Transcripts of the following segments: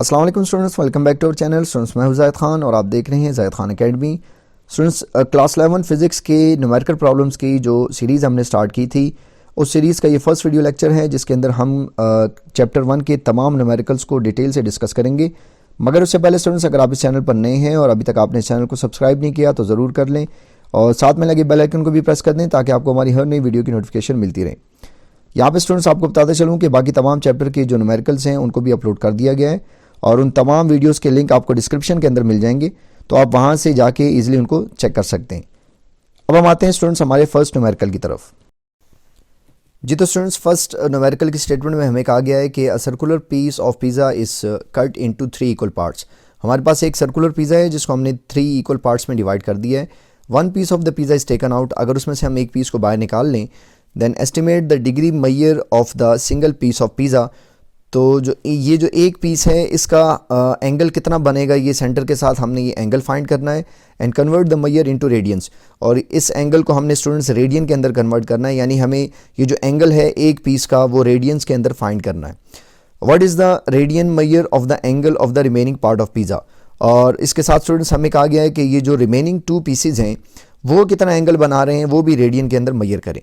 अस्सलाम वालेकुम students, welcome back to our channel. Students, मैं हूं ज़ाहिद खान और आप देख रहे हैं Zahid Khan academy. Students, class 11 physics के न्यूमेरिकल प्रॉब्लम्स की जो सीरीज़ हमने स्टार्ट की थी, उस सीरीज़ का ये फर्स्ट वीडियो लेक्चर है जिसके अंदर हम चैप्टर 1 के तमाम न्यूमेरिकल्स को डिटेल से डिस्कस करेंगे। मगर उससे पहले स्टूडेंट्स, अगर आप इस चैनल पर नए हैं और अभी तक आपने इस चैनल को सब्सक्राइब नहीं किया तो ज़रूर कर लें और साथ में लगे बेल आइकन को भी प्रेस कर दें ताकि आपको हमारी हर नई वीडियो की नोटिफिकेशन मिलती रहे। यहाँ पे स्टूडेंट्स आपको बताते चलूँ कि बाकी तमाम चैप्टर के जो न्यूमेरिकल्स हैं उनको भी अपलोड कर दिया गया है और उन तमाम वीडियोस के लिंक आपको डिस्क्रिप्शन के अंदर मिल जाएंगे, तो आप वहाँ से जाके ईजिली उनको चेक कर सकते हैं। अब हम आते हैं स्टूडेंट्स हमारे फर्स्ट न्यूमेरिकल की तरफ। जी तो स्टूडेंट्स, फर्स्ट न्यूमेरिकल की स्टेटमेंट में हमें कहा गया है कि a circular piece of pizza is cut into 3 equal parts. हमारे पास एक सर्कुलर पिज़्ज़ा है जिसको हमने 3 इक्वल पार्ट्स में डिवाइड कर दिया है। One piece of the pizza is taken out. अगर उसमें से हम एक पीस को बाहर निकाल लें, then estimate the degree measure of the single piece of pizza. तो ये जो एक पीस है इसका एंगल कितना बनेगा, ये सेंटर के साथ हमने ये एंगल फाइंड करना है and convert the measure into radians. और इस एंगल को हमने स्टूडेंट्स रेडियन के अंदर कन्वर्ट करना है, यानी हमें ये जो एंगल है एक पीस का वो रेडियंस के अंदर फाइंड करना है। What is the radian major of the angle of the remaining part of pizza. और इसके साथ स्टूडेंट्स हमें कहा गया है कि ये जो रिमेनिंग 2 पीसेज हैं वो कितना एंगल बना रहे हैं वो भी रेडियन के अंदर मेजर करें।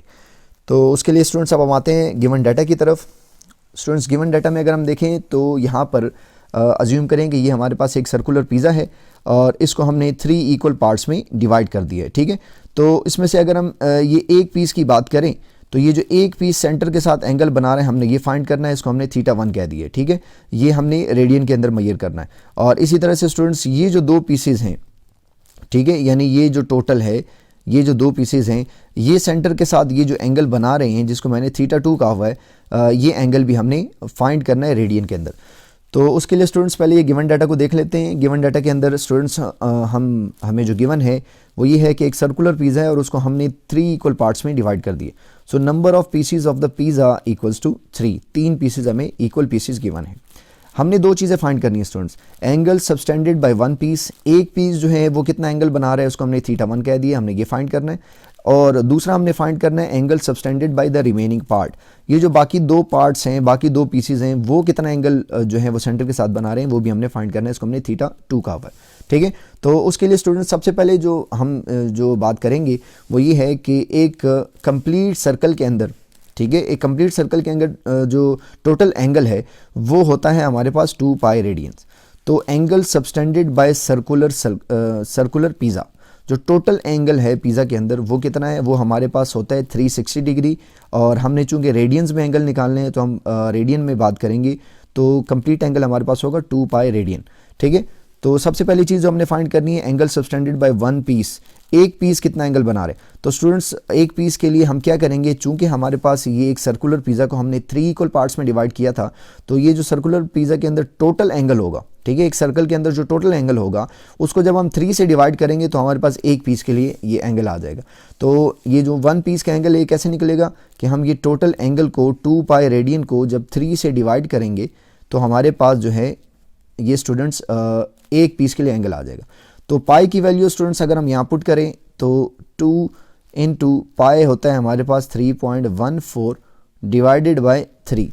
तो उसके लिए स्टूडेंट्स अब हम आते हैं गिवन डाटा की तरफ। स्टूडेंट्स, गिवन डाटा में अगर हम देखें तो यहाँ पर अज्यूम करें कि ये हमारे पास एक सर्कुलर पिज़्ज़ा है और इसको हमने 3 इक्वल पार्ट्स में डिवाइड कर दिया है, ठीक है। तो इसमें से अगर हम ये एक पीस की बात करें तो ये जो एक पीस सेंटर के साथ एंगल बना रहे हैं हमने ये फाइंड करना है, इसको हमने θ1 कह दिया है, ठीक है। ये हमने रेडियन के अंदर मेजर करना है। और इसी तरह से स्टूडेंट्स ये जो 2 पीसेज हैं, ठीक है, यानी ये जो टोटल है, ये जो 2 पीसेज हैं ये सेंटर के साथ ये जो एंगल बना रहे हैं जिसको मैंने θ2 कहा हुआ है, ये एंगल भी हमने फाइंड करना है रेडियन के अंदर। तो उसके लिए स्टूडेंट्स पहले ये गिवन डाटा को देख लेते हैं। गिवन डाटा के अंदर स्टूडेंट्स हमें जो गिवन है वो ये है कि एक सर्कुलर पिज़्ज़ा है और उसको हमने 3 इक्वल पार्ट्स में डिवाइड कर दिए। So number of pieces of the pizza equals to 3। 3 pieces हमें इक्वल पीसेज गिवन है। हमने 2 चीज़ें फाइंड करनी है students. Angle subtended by one piece, एक पीस जो है वो कितना एंगल बना रहा है उसको हमने θ1 कह दिया, हमने ये फाइंड करना है। और दूसरा हमने फाइंड करना है angle subtended by the remaining part. ये जो बाकी 2 पार्ट्स हैं, बाकी 2 पीसेज हैं, वो कितना एंगल जो है वो सेंटर के साथ बना रहे हैं वो भी हमने फाइंड करना है, इसको हमने θ2 कहा हुआ है, ठीक है। तो उसके लिए स्टूडेंट्स सबसे पहले जो हम जो बात करेंगे वो ये है कि एक कंप्लीट सर्कल के अंदर, ठीक है, एक कंप्लीट सर्कल के अंदर जो टोटल एंगल है वो होता है हमारे पास 2 पाई रेडियंस। तो angle subtended bye circular pizza, जो टोटल एंगल है पिज़्ज़ा के अंदर वो कितना है, वो हमारे पास होता है 360 डिग्री। और हमने चूंकि रेडियंस में एंगल निकालने हैं तो हम रेडियन में बात करेंगे, तो कंप्लीट एंगल हमारे पास होगा 2 पाई रेडियन, ठीक है। तो सबसे पहली चीज़ जो हमने फाइंड करनी है angle subtended by one piece, एक पीस कितना एंगल बना रहे। तो स्टूडेंट्स एक पीस के लिए हम क्या करेंगे, चूंकि हमारे पास ये एक सर्कुलर पिज़्ज़ा को हमने 3 इक्वल पार्ट्स में डिवाइड किया था, तो ये जो सर्कुलर पिज़्ज़ा के अंदर टोटल एंगल होगा, ठीक है, एक सर्कल के अंदर जो टोटल एंगल होगा उसको जब हम 3 से डिवाइड करेंगे तो हमारे पास एक पीस के लिए ये एंगल आ जाएगा। तो ये जो वन पीस का एंगल है कैसे निकलेगा कि हम ये टोटल एंगल को 2 पाई रेडियन को जब 3 से डिवाइड करेंगे तो हमारे पास जो है ये स्टूडेंट्स एक पीस के लिए एंगल आ जाएगा। तो पाई की वैल्यू स्टूडेंट्स अगर हम यहाँ पुट करें तो 2 इंटू पाई होता है हमारे पास 3.14 डिवाइडेड बाय 3।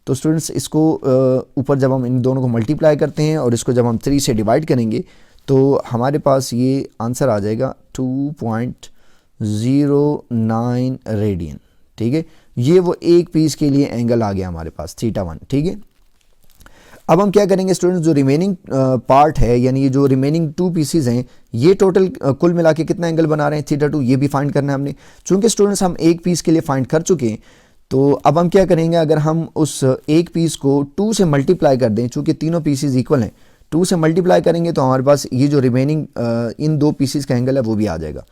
तो स्टूडेंट्स इसको ऊपर जब हम इन दोनों को मल्टीप्लाई करते हैं और इसको जब हम 3 से डिवाइड करेंगे तो हमारे पास ये आंसर आ जाएगा 2.09 रेडियन, ठीक है। ये वो एक पीस के लिए एंगल आ गया हमारे पास θ1, ठीक है। अब हम क्या करेंगे स्टूडेंट्स, जो रिमेनिंग पार्ट है यानी ये जो रिमेनिंग 2 पीसेज हैं ये टोटल कुल मिला के कितना एंगल बना रहे हैं θ2, ये भी फाइंड करना है हमने। चूंकि स्टूडेंट्स हम एक पीस के लिए फाइंड कर चुके हैं तो अब हम क्या करेंगे, अगर हम उस एक पीस को 2 से मल्टीप्लाई कर दें, चूंकि तीनों पीसेज इक्वल हैं, 2 से मल्टीप्लाई करेंगे तो हमारे पास ये जो रिमेनिंग इन 2 पीसेज का एंगल है वो भी आ जाएगा।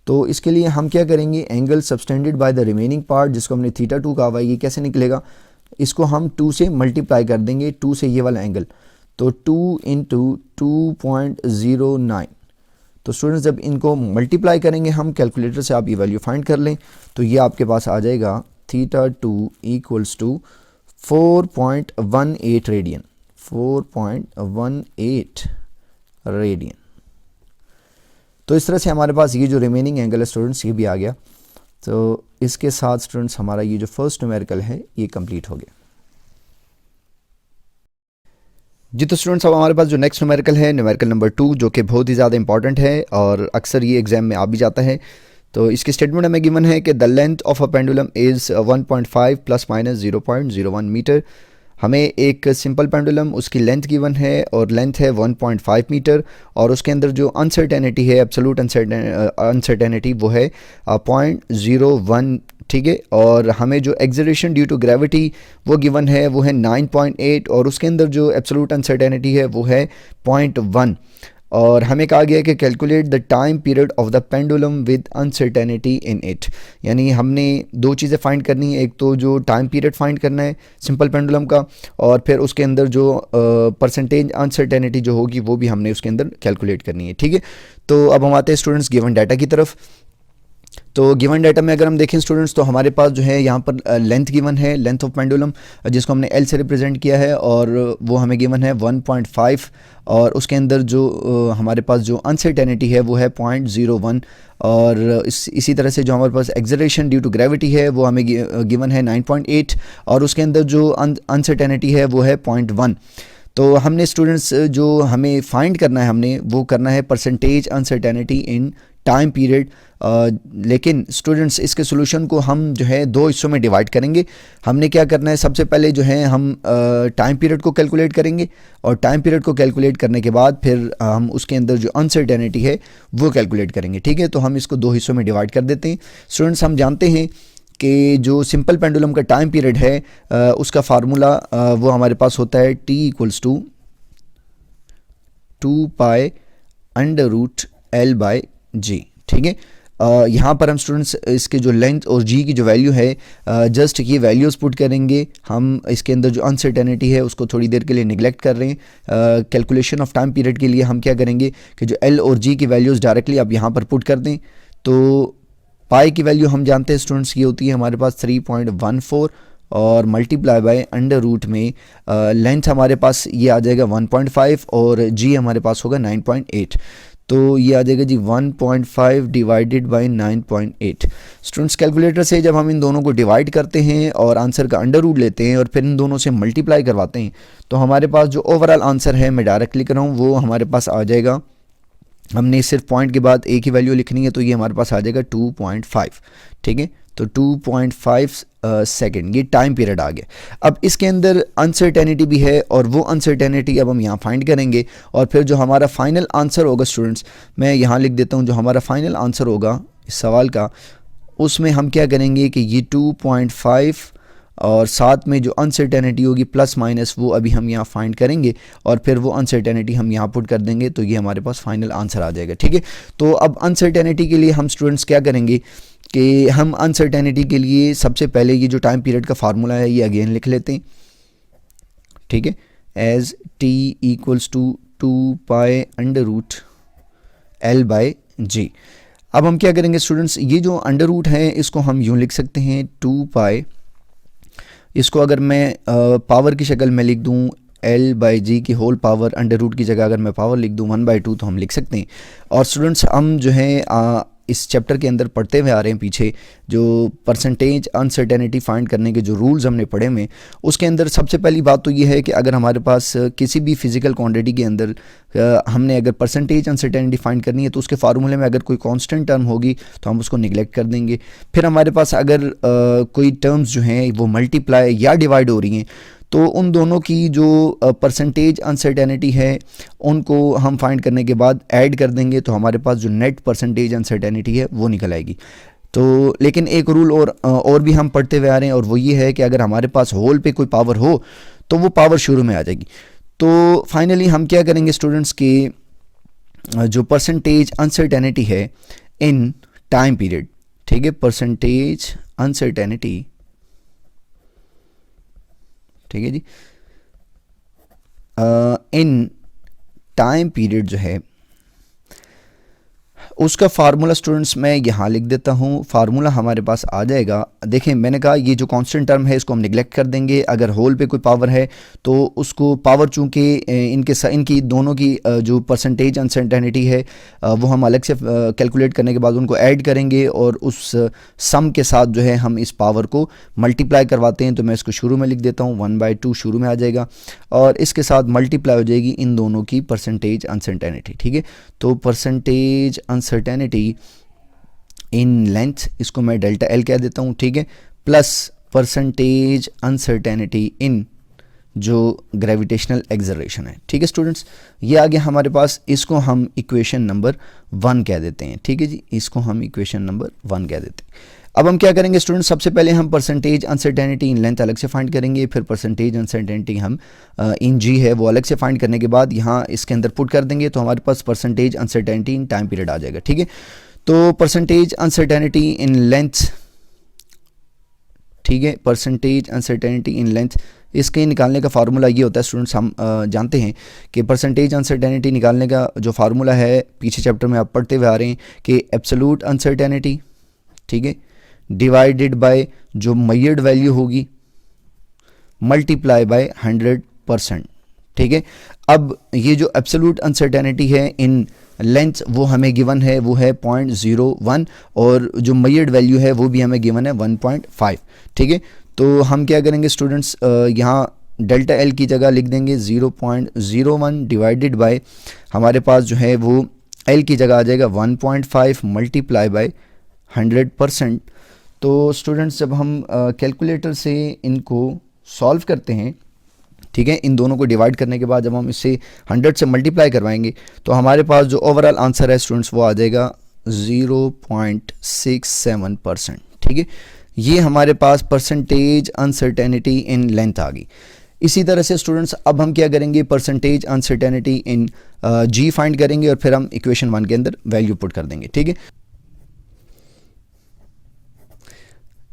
तो इसके लिए हम क्या करेंगे, angle subtended by the remaining part जिसको हमने θ2 कहा हुआ है, ये कैसे निकलेगा, इसको हम 2 से मल्टीप्लाई कर देंगे, 2 से ये वाला एंगल, तो 2 इंटू 2.09। तो स्टूडेंट्स जब इनको मल्टीप्लाई करेंगे हम कैलकुलेटर से, आप ये वैल्यू फाइंड कर लें, तो ये आपके पास आ जाएगा θ2 इक्वल्स टू 4.18 रेडियन, 4.18 रेडियन। तो इस तरह से हमारे पास ये जो रिमेनिंग एंगल है स्टूडेंट्स ये भी आ गया। तो इसके साथ स्टूडेंट्स हमारा ये जो फर्स्ट न्यूमेरिकल है ये कंप्लीट हो गया। जी तो स्टूडेंट्स, अब हमारे पास जो नेक्स्ट न्यूमेरिकल है, न्यूमेरिकल नंबर 2, जो कि बहुत ही ज़्यादा इंपॉर्टेंट है और अक्सर ये एग्जाम में आ भी जाता है। तो इसकी स्टेटमेंट हमें गिवन है कि the length of a pendulum is 1.5 plus minus 0.01 metre. हमें एक सिंपल पेंडुलम, उसकी लेंथ गिवन है और लेंथ है 1.5 मीटर, और उसके अंदर जो अनसर्टेनिटी है, एब्सोल्यूट अनसर्टेनिटी, वो है 0.01। ठीक है, और हमें जो एक्सेलरेशन ड्यू टू ग्रेविटी वो गिवन है, वो है 9.8, और उसके अंदर जो एब्सोल्यूट अनसर्टेनिटी है वो है 0.1। और हमें कहा गया है कि calculate the time period of the pendulum with uncertainty in it. यानी हमने दो चीज़ें फाइंड करनी है, एक तो जो टाइम पीरियड फाइंड करना है सिंपल पेंडुलम का, और फिर उसके अंदर जो परसेंटेज अनसर्टेनिटी जो होगी वो भी हमने उसके अंदर कैलकुलेट करनी है। ठीक है, तो अब हम आते हैं स्टूडेंट्स गिवन डाटा की तरफ। तो गिवन डाटा में अगर हम देखें स्टूडेंट्स, तो हमारे पास जो है यहाँ पर लेंथ गिवन है, लेंथ ऑफ पेंडुलम, जिसको हमने एल से रिप्रेजेंट किया है, और वो हमें गिवन है 1.5, और उसके अंदर जो हमारे पास जो अनसर्टेनिटी है वो है 0.01, और इसी तरह से जो हमारे पास एक्सेलरेशन ड्यू टू ग्रेविटी है वो हमें गिवन है 9.8, और उसके अंदर जो अनसर्टेनिटी है वो है 0.1। तो हमने स्टूडेंट्स जो हमें फाइंड करना है, हमने वो करना है percentage uncertainty in time period. लेकिन स्टूडेंट्स इसके सोल्यूशन को हम जो है दो हिस्सों में डिवाइड करेंगे। हमने क्या करना है, सबसे पहले जो है हम टाइम पीरियड को कैलकुलेट करेंगे, और टाइम पीरियड को कैलकुलेट करने के बाद फिर हम उसके अंदर जो अनसर्टेनिटी है वो कैलकुलेट करेंगे। ठीक है, तो हम इसको दो हिस्सों में डिवाइड कर देते हैं। स्टूडेंट्स, हम जानते हैं कि जो सिंपल पेंडुलम का टाइम पीरियड है उसका फार्मूला वो हमारे पास होता है T equals to 2 under root L by G। ठीक है, यहाँ पर हम स्टूडेंट्स इसके जो लेंथ और G की जो वैल्यू है, जस्ट ये वैल्यूज़ पुट करेंगे। हम इसके अंदर जो अनसर्टेनिटी है उसको थोड़ी देर के लिए निगलेक्ट कर रहे हैं। कैलकुलेशन ऑफ टाइम पीरियड के लिए हम क्या करेंगे कि जो L और G की वैल्यूज़ डायरेक्टली आप यहाँ पर पुट कर दें। तो पाई की वैल्यू हम जानते हैं स्टूडेंट्स, ये होती है हमारे पास 3.14, और मल्टीप्लाई बाय अंडर रूट में लेंथ हमारे पास ये आ जाएगा 1.5, और G हमारे पास होगा 9.8। तो ये आ जाएगा जी 1.5 डिवाइडेड बाई 9.8। स्टूडेंट्स, कैलकुलेटर से जब हम इन दोनों को डिवाइड करते हैं और आंसर का अंडर रूट लेते हैं और फिर इन दोनों से मल्टीप्लाई करवाते हैं, तो हमारे पास जो ओवरऑल आंसर है, मैं डायरेक्ट लिख रहा हूँ, वो हमारे पास आ जाएगा। हमने सिर्फ पॉइंट के बाद एक ही वैल्यू लिखनी है, तो ये हमारे पास आ जाएगा 2.5। ठीक है, तो 2.5 सेकेंड, ये टाइम पीरियड आ गया। अब इसके अंदर अनसर्टेनिटी भी है, और वो अनसर्टेनिटी अब हम यहाँ फाइंड करेंगे, और फिर जो हमारा फाइनल आंसर होगा स्टूडेंट्स, मैं यहाँ लिख देता हूँ, जो हमारा फाइनल आंसर होगा इस सवाल का, उसमें हम क्या करेंगे कि ये 2.5 और साथ में जो अनसर्टेनिटी होगी प्लस माइनस, वो अभी हम यहाँ फाइंड करेंगे, और फिर वो अनसर्टेनिटी हम यहाँ पुट कर देंगे, तो ये हमारे पास फाइनल आंसर आ जाएगा। ठीक है, तो अब अनसर्टेनिटी के लिए हम स्टूडेंट्स क्या करेंगे कि हम अनसर्टेनिटी के लिए सबसे पहले ये जो टाइम पीरियड का फार्मूला है ये अगेन लिख लेते हैं। ठीक है, as T equals to 2 under root L by G। अब हम क्या करेंगे स्टूडेंट्स, ये जो अंडर रूट है इसको हम यूँ लिख सकते हैं 2, इसको अगर मैं पावर की शक्ल में लिख दूँ L बाई G की होल पावर, अंडर रूट की जगह अगर मैं पावर लिख दूँ 1/2, तो हम लिख सकते हैं। और स्टूडेंट्स, हम जो है इस चैप्टर के अंदर पढ़ते हुए आ रहे हैं पीछे, जो परसेंटेज अनसर्टेनिटी फाइंड करने के जो रूल्स हमने पढ़े में, उसके अंदर सबसे पहली बात तो ये है कि अगर हमारे पास किसी भी फिजिकल क्वांटिटी के अंदर हमने अगर परसेंटेज अनसर्टेनिटी फाइंड करनी है, तो उसके फार्मूले में अगर कोई कांस्टेंट टर्म होगी तो हम उसको निगलेक्ट कर देंगे। फिर हमारे पास अगर कोई टर्म्स जो हैं वो मल्टीप्लाई या डिवाइड हो रही हैं, तो उन दोनों की जो परसेंटेज अनसर्टेनिटी है उनको हम फाइंड करने के बाद ऐड कर देंगे, तो हमारे पास जो नेट परसेंटेज अनसर्टेनिटी है वो निकल आएगी। तो लेकिन एक रूल और भी हम पढ़ते हुए आ रहे हैं, और वो ये है कि अगर हमारे पास होल पे कोई पावर हो तो वो पावर शुरू में आ जाएगी। तो फाइनली हम क्या करेंगे स्टूडेंट्स के जो परसेंटेज अनसर्टेनिटी है इन टाइम पीरियड, ठीक है, परसेंटेज अनसर्टेनिटी, ठीक है जी, इन टाइम पीरियड जो है उसका फार्मूला स्टूडेंट्स मैं यहाँ लिख देता हूँ। फार्मूला हमारे पास आ जाएगा, देखें मैंने कहा ये जो कांस्टेंट टर्म है इसको हम निगलेक्ट कर देंगे। अगर होल पे कोई पावर है तो उसको पावर, चूँकि इनकी दोनों की जो परसेंटेज अनसर्टेनिटी है वो हम अलग से कैलकुलेट करने के बाद उनको ऐड करेंगे और उस सम के साथ जो है हम इस पावर को मल्टीप्लाई करवाते हैं। तो मैं इसको शुरू में लिख देता हूँ, 1/2 शुरू में आ जाएगा और इसके साथ मल्टीप्लाई हो जाएगी इन दोनों की परसेंटेज अनसर्टेनिटी। ठीक है, तो परसेंटेज अनसर्टेनिटी इन लेंथ, इसको मैं डेल्टा एल कह देता हूँ। ठीक है, प्लस परसेंटेज अनसर्टेनिटी इन जो ग्रेविटेशनल एक्सलरेशन है। ठीक है स्टूडेंट्स, ये आ गया हमारे पास, इसको हम इक्वेशन नंबर 1 कह देते हैं। ठीक है जी, इसको हम इक्वेशन नंबर 1 कह देते हैं। अब हम क्या करेंगे स्टूडेंट्स, सबसे पहले हम परसेंटेज अनसर्टेनिटी इन लेंथ अलग से फाइंड करेंगे, फिर परसेंटेज अनसर्टेनिटी हम इन जी है वो अलग से फाइंड करने के बाद यहाँ इसके अंदर पुट कर देंगे तो हमारे पास percentage uncertainty in time period आ जाएगा। ठीक है, तो परसेंटेज अनसर्टेनिटी इन लेंथ, ठीक है, परसेंटेज अनसर्टेनिटी इन लेंथ, इसके निकालने का फार्मूला ये होता है स्टूडेंट्स, हम जानते हैं कि परसेंटेज अनसर्टेनिटी निकालने का जो फार्मूला है पीछे चैप्टर में आप पढ़ते हुए आ रहे हैं कि एब्सोल्यूट अनसर्टेनिटी, ठीक है, डिवाइडेड बाय जो मेजर्ड वैल्यू होगी मल्टीप्लाई बाय 100%। ठीक है, अब ये जो एब्सोल्यूट अनसर्टेनिटी है इन लेंथ वो हमें गिवन है, वो है 0.01 और जो मेजर्ड वैल्यू है वो भी हमें गिवन है 1.5। ठीक है, तो हम क्या करेंगे स्टूडेंट्स, यहाँ डेल्टा एल की जगह लिख देंगे 0.01 डिवाइडेड बाय हमारे पास जो है वो एल की जगह आ जाएगा 1.5 मल्टीप्लाई बाय 100%। तो स्टूडेंट्स जब हम कैलकुलेटर से इनको सॉल्व करते हैं, ठीक है, इन दोनों को डिवाइड करने के बाद जब हम इसे 100 से मल्टीप्लाई करवाएंगे तो हमारे पास जो ओवरऑल आंसर है स्टूडेंट्स वो आ जाएगा 0.67%। ठीक है, ये हमारे पास परसेंटेज अनसर्टेनिटी इन लेंथ आ गई। इसी तरह से स्टूडेंट्स अब हम क्या करेंगे, percentage uncertainty in G find करेंगे और फिर हम इक्वेशन 1 के अंदर वैल्यू पुट कर देंगे। ठीक है,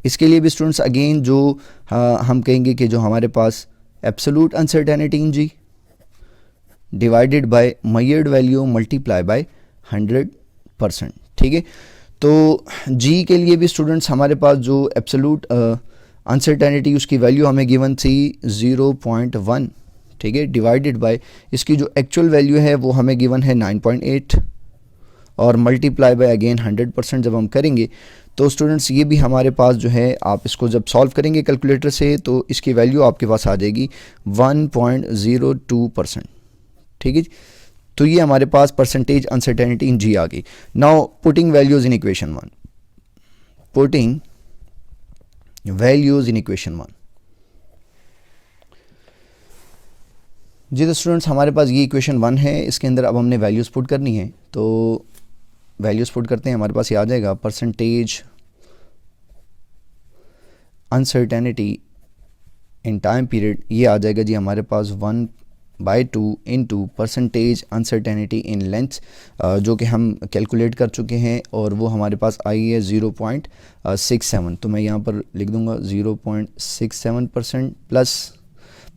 इसके लिए भी स्टूडेंट्स अगेन जो हम कहेंगे कि जो हमारे पास absolute uncertainty in g divided by measured value multiply by 100%। ठीक है, तो जी के लिए भी स्टूडेंट्स हमारे पास जो एब्सोल्यूट अनसर्टेनिटी उसकी वैल्यू हमें गिवन थी 0.1। ठीक है, डिवाइडेड बाय इसकी जो एक्चुअल वैल्यू है वो हमें गिवन है 9.8 और मल्टीप्लाई बाय अगेन 100% जब हम करेंगे तो स्टूडेंट्स ये भी हमारे पास जो है, आप इसको जब सॉल्व करेंगे कैलकुलेटर से तो इसकी वैल्यू आपके पास आ जाएगी 1.02%। ठीक है, तो ये हमारे पास परसेंटेज अनसर्टेनिटी इन जी आ गई। Now putting values in equation 1, putting values in equation 1। जी तो स्टूडेंट्स हमारे पास ये इक्वेशन 1 है, इसके अंदर अब हमने वैल्यूज पुट करनी है। तो वैल्यूज पुट करते हैं, हमारे पास ये आ जाएगा percentage uncertainty in time period, ये आ जाएगा जी हमारे पास 1/2 into percentage uncertainty in length, जो कि हम कैलकुलेट कर चुके हैं और वो हमारे पास आई है 0.67। तो मैं यहाँ पर लिख दूंगा 0.67% प्लस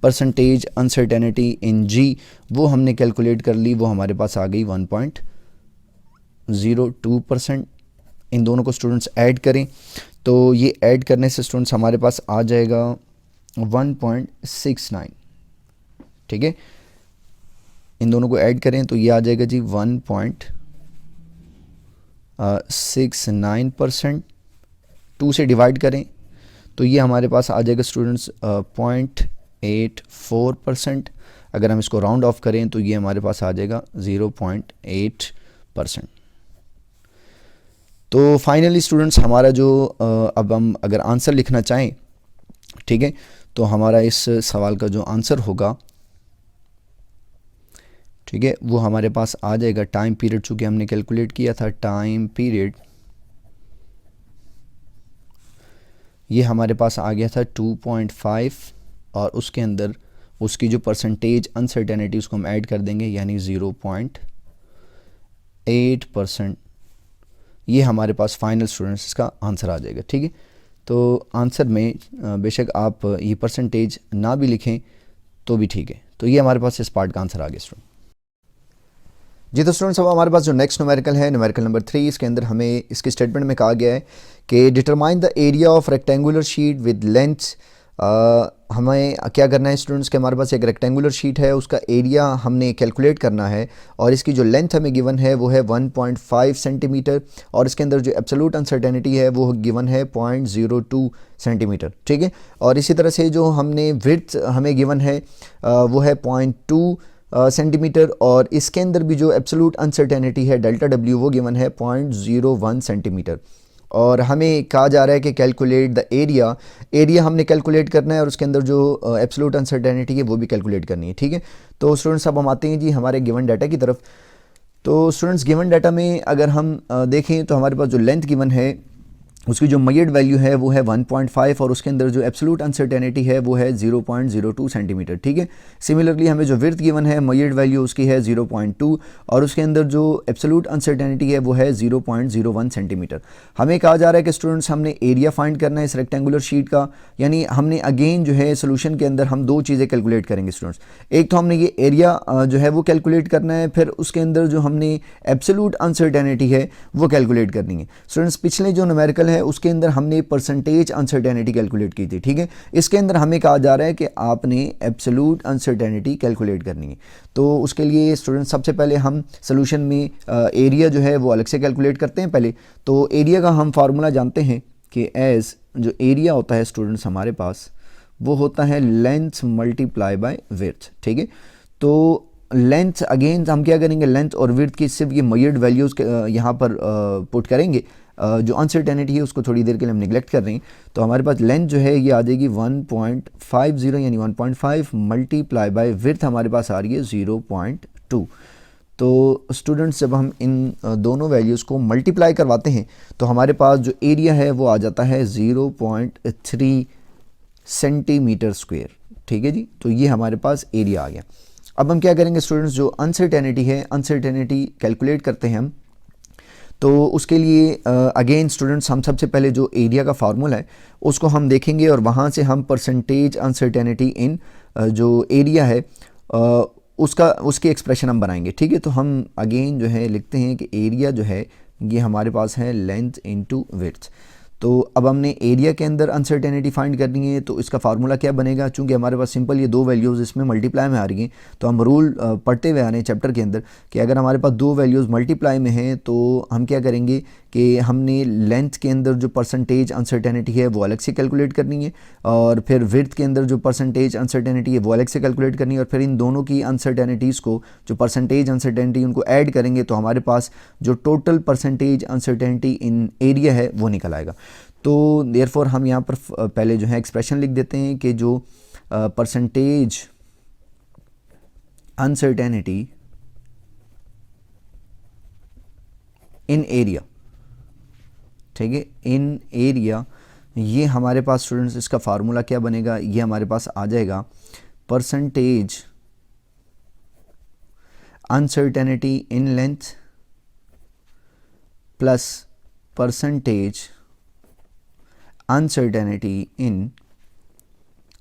परसेंटेज अनसर्टेनिटी इन जी वो हमने कैलकुलेट कर ली, वो हमारे पास आ गई 1.02%। इन दोनों को स्टूडेंट्स ऐड करें तो ये ऐड करने से स्टूडेंट्स हमारे पास आ जाएगा 1.69। ठीक है, इन दोनों को ऐड करें तो ये आ जाएगा जी 1.69%। 2 से डिवाइड करें तो ये हमारे पास आ जाएगा स्टूडेंट्स 0.84%। अगर हम इसको राउंड ऑफ करें तो ये हमारे पास आ जाएगा 0.8%। तो फाइनली स्टूडेंट्स हमारा जो अब हम अगर आंसर लिखना चाहें, ठीक है, तो हमारा इस सवाल का जो आंसर होगा, ठीक है, वो हमारे पास आ जाएगा टाइम पीरियड, चूँकि हमने कैलकुलेट किया था टाइम पीरियड, ये हमारे पास आ गया था 2.5 और उसके अंदर उसकी जो परसेंटेज अनसर्टेनिटी उसको हम ऐड कर देंगे यानी 0.8%। ये हमारे पास फाइनल स्टूडेंट्स इसका आंसर आ जाएगा। ठीक है, तो आंसर में बेशक आप ये परसेंटेज ना भी लिखें तो भी ठीक है। तो ये हमारे पास इस पार्ट का आंसर आ गया स्टूडेंट। जी तो स्टूडेंट्स, अब हमारे पास जो नेक्स्ट न्यूमेरिकल है, न्यूमेरिकल नंबर 3, इसके अंदर हमें इसके स्टेटमेंट में कहा गया है कि determine the area of rectangular sheet with length. हमें क्या करना है स्टूडेंट्स कि हमारे पास एक रेक्टेंगुलर शीट है, उसका एरिया हमने कैलकुलेट करना है और इसकी जो लेंथ हमें गिवन है वो है 1.5 सेंटीमीटर और इसके अंदर जो एब्सोल्यूट अनसर्टेनिटी है वो गिवन है 0.02 सेंटीमीटर। ठीक है, और इसी तरह से जो हमने विड्थ हमें गिवन है वो है 0.2 सेंटीमीटर और इसके अंदर भी जो एब्सोल्यूट अनसर्टेनिटी है डेल्टा डब्ल्यू वो गिवन है 0.01 सेंटीमीटर। और हमें कहा जा रहा है कि कैलकुलेट द एरिया हमने कैलकुलेट करना है और उसके अंदर जो एब्सोल्यूट अनसर्टेनिटी है वो भी कैलकुलेट करनी है। ठीक है, तो स्टूडेंट्स अब हम आते हैं जी हमारे गिवन डाटा की तरफ। तो स्टूडेंट्स गिवन डाटा में अगर हम देखें तो हमारे पास जो लेंथ गिवन है उसकी जो मेजर्ड वैल्यू है वो है 1.5 और उसके अंदर जो एब्सोल्यूट अनसर्टेनिटी है वो है 0.02 सेंटीमीटर। ठीक है, सिमिलरली हमें जो विड्थ गिवन है मेजर्ड वैल्यू उसकी है 0.2 और उसके अंदर जो एब्सोल्यूट अनसर्टेनिटी है वो है 0.01 सेंटीमीटर। हमें कहा जा रहा है कि स्टूडेंट्स हमने एरिया फाइंड करना है इस रेक्टेंगुलर शीट का, यानी हमने अगेन जो है सोल्यूशन के अंदर हम दो चीज़ें कैलकुलेट करेंगे स्टूडेंट्स। एक तो हमने ये एरिया जो है वो कैलकुलेट करना है, फिर उसके अंदर जो हमने एब्सोल्यूट अनसर्टेनिटी है वो कैलकुलेट करनी है। स्टूडेंट्स पिछले जो न्यूमेरिकल है उसके अंदर हमने परसेंटेज अनसर्टेनिटी कैलकुलेट की थी। ठीक है, इसके अंदर हमें कहा जा रहा है कि आपने एब्सोल्यूट अनसर्टेनिटी कैलकुलेट करनी है। तो उसके लिए स्टूडेंट सबसे पहले हम सोल्यूशन में एरिया जो है वो अलग से कैलकुलेट करते हैं। पहले तो एरिया का हम फार्मूला जानते हैं कि एज जो एरिया होता है स्टूडेंट्स हमारे पास वो होता है लेंथ मल्टीप्लाई बाय विड्थ। ठीक है, तो लेंथ अगेन हम क्या करेंगे, लेंथ और विड्थ की सिर्फ ये मेजर्ड वैल्यूज़ यहाँ पर पुट करेंगे। जो अनसर्टेनिटी है उसको थोड़ी देर के लिए हम निगलेक्ट कर रहे हैं। तो हमारे पास लेंथ जो है ये आ जाएगी 1.50 यानी 1.5 मल्टीप्लाई बाय विड्थ हमारे पास आ रही है 0.2। तो स्टूडेंट्स जब हम इन दोनों वैल्यूज़ को मल्टीप्लाई करवाते हैं तो हमारे पास जो एरिया है वो आ जाता है 0.3 सेंटीमीटर स्क्वायर। ठीक है जी, तो ये हमारे पास एरिया आ गया। अब हम क्या करेंगे स्टूडेंट्स, जो अनसर्टेनिटी है अनसर्टेनिटी कैलकुलेट करते हैं हम। तो उसके लिए अगेन स्टूडेंट्स हम सबसे पहले जो एरिया का फार्मूला है उसको हम देखेंगे और वहाँ से हम परसेंटेज अनसर्टेनिटी इन जो एरिया है उसकी एक्सप्रेशन हम बनाएंगे। ठीक है, तो हम अगेन जो है लिखते हैं कि एरिया जो है ये हमारे पास है लेंथ इनटू विड्थ। तो अब हमने एरिया के अंदर अनसर्टेनिटी फाइंड करनी है, तो इसका फार्मूला क्या बनेगा, चूंकि हमारे पास सिंपल ये दो वैल्यूज़ इसमें मल्टीप्लाई में आ रही हैं तो हम रूल पढ़ते हुए आ रहे हैं चैप्टर के अंदर कि अगर हमारे पास दो वैल्यूज़ मल्टीप्लाई में हैं तो हम क्या करेंगे कि हमने लेंथ के अंदर जो परसेंटेज अनसर्टेनिटी है वो अलग से कैलकुलेट करनी है और फिर विड्थ के अंदर जो परसेंटेज अनसर्टेनिटी है वो अलग से कैलकुलेट करनी है और फिर इन दोनों की अनसर्टेनिटीज़ को जो परसेंटेज अनसर्टेनिटी उनको ऐड करेंगे तो हमारे पास जो total percentage uncertainty in area है वो निकल आएगा। तो देयरफॉर हम यहाँ पर पहले जो है एक्सप्रेशन लिख देते हैं कि जो परसेंटेज अनसर्टेनिटी इन एरिया, ठीक है, इन एरिया, ये हमारे पास स्टूडेंट्स इसका फार्मूला क्या बनेगा, ये हमारे पास आ जाएगा percentage uncertainty in length plus percentage uncertainty in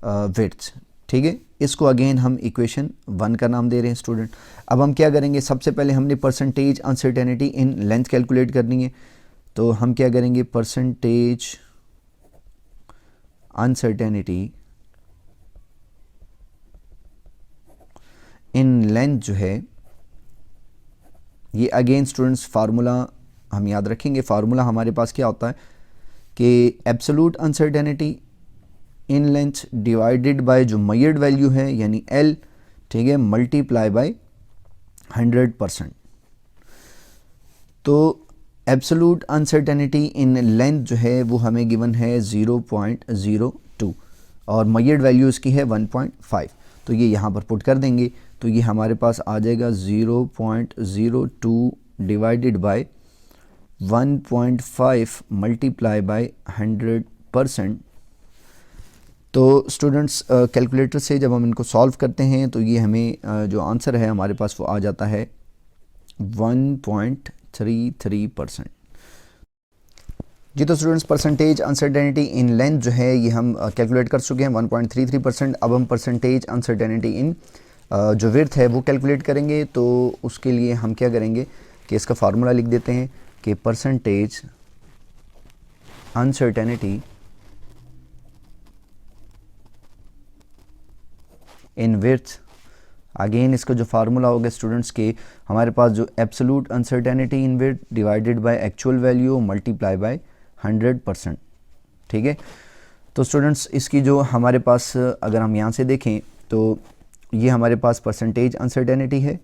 width. ठीक है, इसको अगेन हम इक्वेशन 1 का नाम दे रहे हैं स्टूडेंट। अब हम क्या करेंगे, सबसे पहले हमने percentage uncertainty in length calculate करनी है। तो हम क्या करेंगे, परसेंटेज अनसर्टेनिटी इन लेंथ जो है ये अगेन स्टूडेंट्स फार्मूला हम याद रखेंगे। फार्मूला हमारे पास क्या होता है कि absolute uncertainty in length divided by जो मेजर्ड वैल्यू है यानी L, ठीक है, मल्टीप्लाई बाय 100%। तो एब्सोल्यूट अनसर्टेनिटी इन लेंथ जो है वो हमें गिवन है 0.02 और मेजर्ड वैल्यू इसकी है 1.5। तो ये यहाँ पर पुट कर देंगे तो ये हमारे पास आ जाएगा 0.02 डिवाइडेड बाय 1.5 मल्टीप्लाई बाय 100%। तो स्टूडेंट्स कैलकुलेटर से जब हम इनको सॉल्व करते हैं तो ये हमें जो आंसर है हमारे पास वो आ जाता है 1.33%। जी तो students percentage uncertainty in length जो है ये हम कैलकुलेट कर चुके हैं 1.33%। अब हम परसेंटेज अनसर्टेनिटी इन जो विड्थ है वो कैलकुलेट करेंगे। तो उसके लिए हम क्या करेंगे कि इसका फार्मूला लिख देते हैं कि परसेंटेज अनसर्टेनिटी इन विड्थ। अगेन इसका जो फार्मूला होगा स्टूडेंट्स के, हमारे पास जो absolute uncertainty in width divided by actual value multiply by 100%। ठीक है, तो स्टूडेंट्स इसकी जो हमारे पास अगर हम यहाँ से देखें तो ये हमारे पास परसेंटेज अनसर्टेनिटी है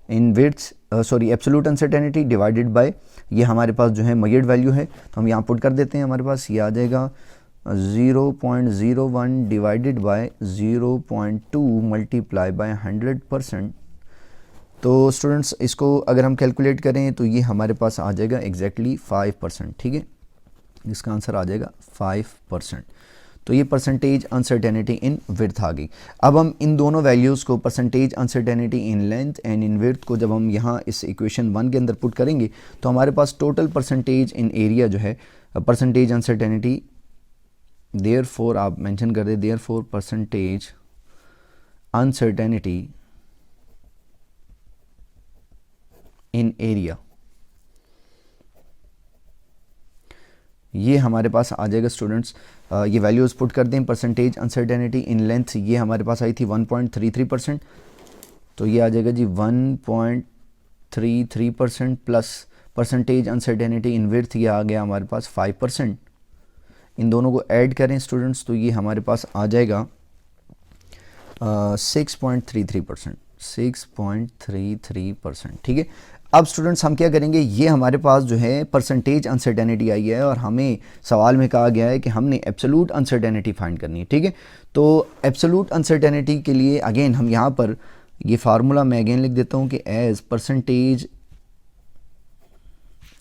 इन width, sorry absolute uncertainty divided by ये हमारे पास जो है मेजर्ड वैल्यू है। तो हम यहाँ पुट कर देते हैं, हमारे पास ये आ जाएगा 0.01 डिवाइडेड बाय 0.2 मल्टीप्लाई बाय 100%। तो स्टूडेंट्स इसको अगर हम कैलकुलेट करें तो ये हमारे पास आ जाएगा एग्जैक्टली 5%। ठीक है, इसका आंसर आ जाएगा 5%। तो ये परसेंटेज अनसर्टेनिटी इन विड्थ आ गई। अब हम इन दोनों वैल्यूज़ को, percentage uncertainty in length and in width को, जब हम यहाँ इस इक्वेशन 1 के अंदर पुट करेंगे तो हमारे पास टोटल परसेंटेज इन एरिया जो है, परसेंटेज अनसर्टेनिटी, देयरफॉर आप मेंशन कर दे, therefore percentage uncertainty in area, ये हमारे पास आ जाएगा स्टूडेंट्स। ये वैल्यूज़ पुट कर दें। परसेंटेज अनसर्टेनिटी इन लेंथ ये हमारे पास आई थी 1.33%, तो ये आ जाएगा जी 1.33% प्लस परसेंटेज अनसर्टेनिटी इन विड्थ ये आ गया हमारे पास 5%। इन दोनों को ऐड करें स्टूडेंट्स तो ये हमारे पास आ जाएगा 6.33%, 6.33%। ठीक है, अब स्टूडेंट्स हम क्या करेंगे, ये हमारे पास जो है परसेंटेज अनसर्टेनिटी आई है और हमें सवाल में कहा गया है कि हमने एब्सोल्यूट अनसर्टेनिटी फाइंड करनी है। ठीक है, तो एब्सोल्यूट अनसर्टेनिटी के लिए अगेन हम यहाँ पर ये फार्मूला मैं अगेन लिख देता हूँ कि एज परसेंटेज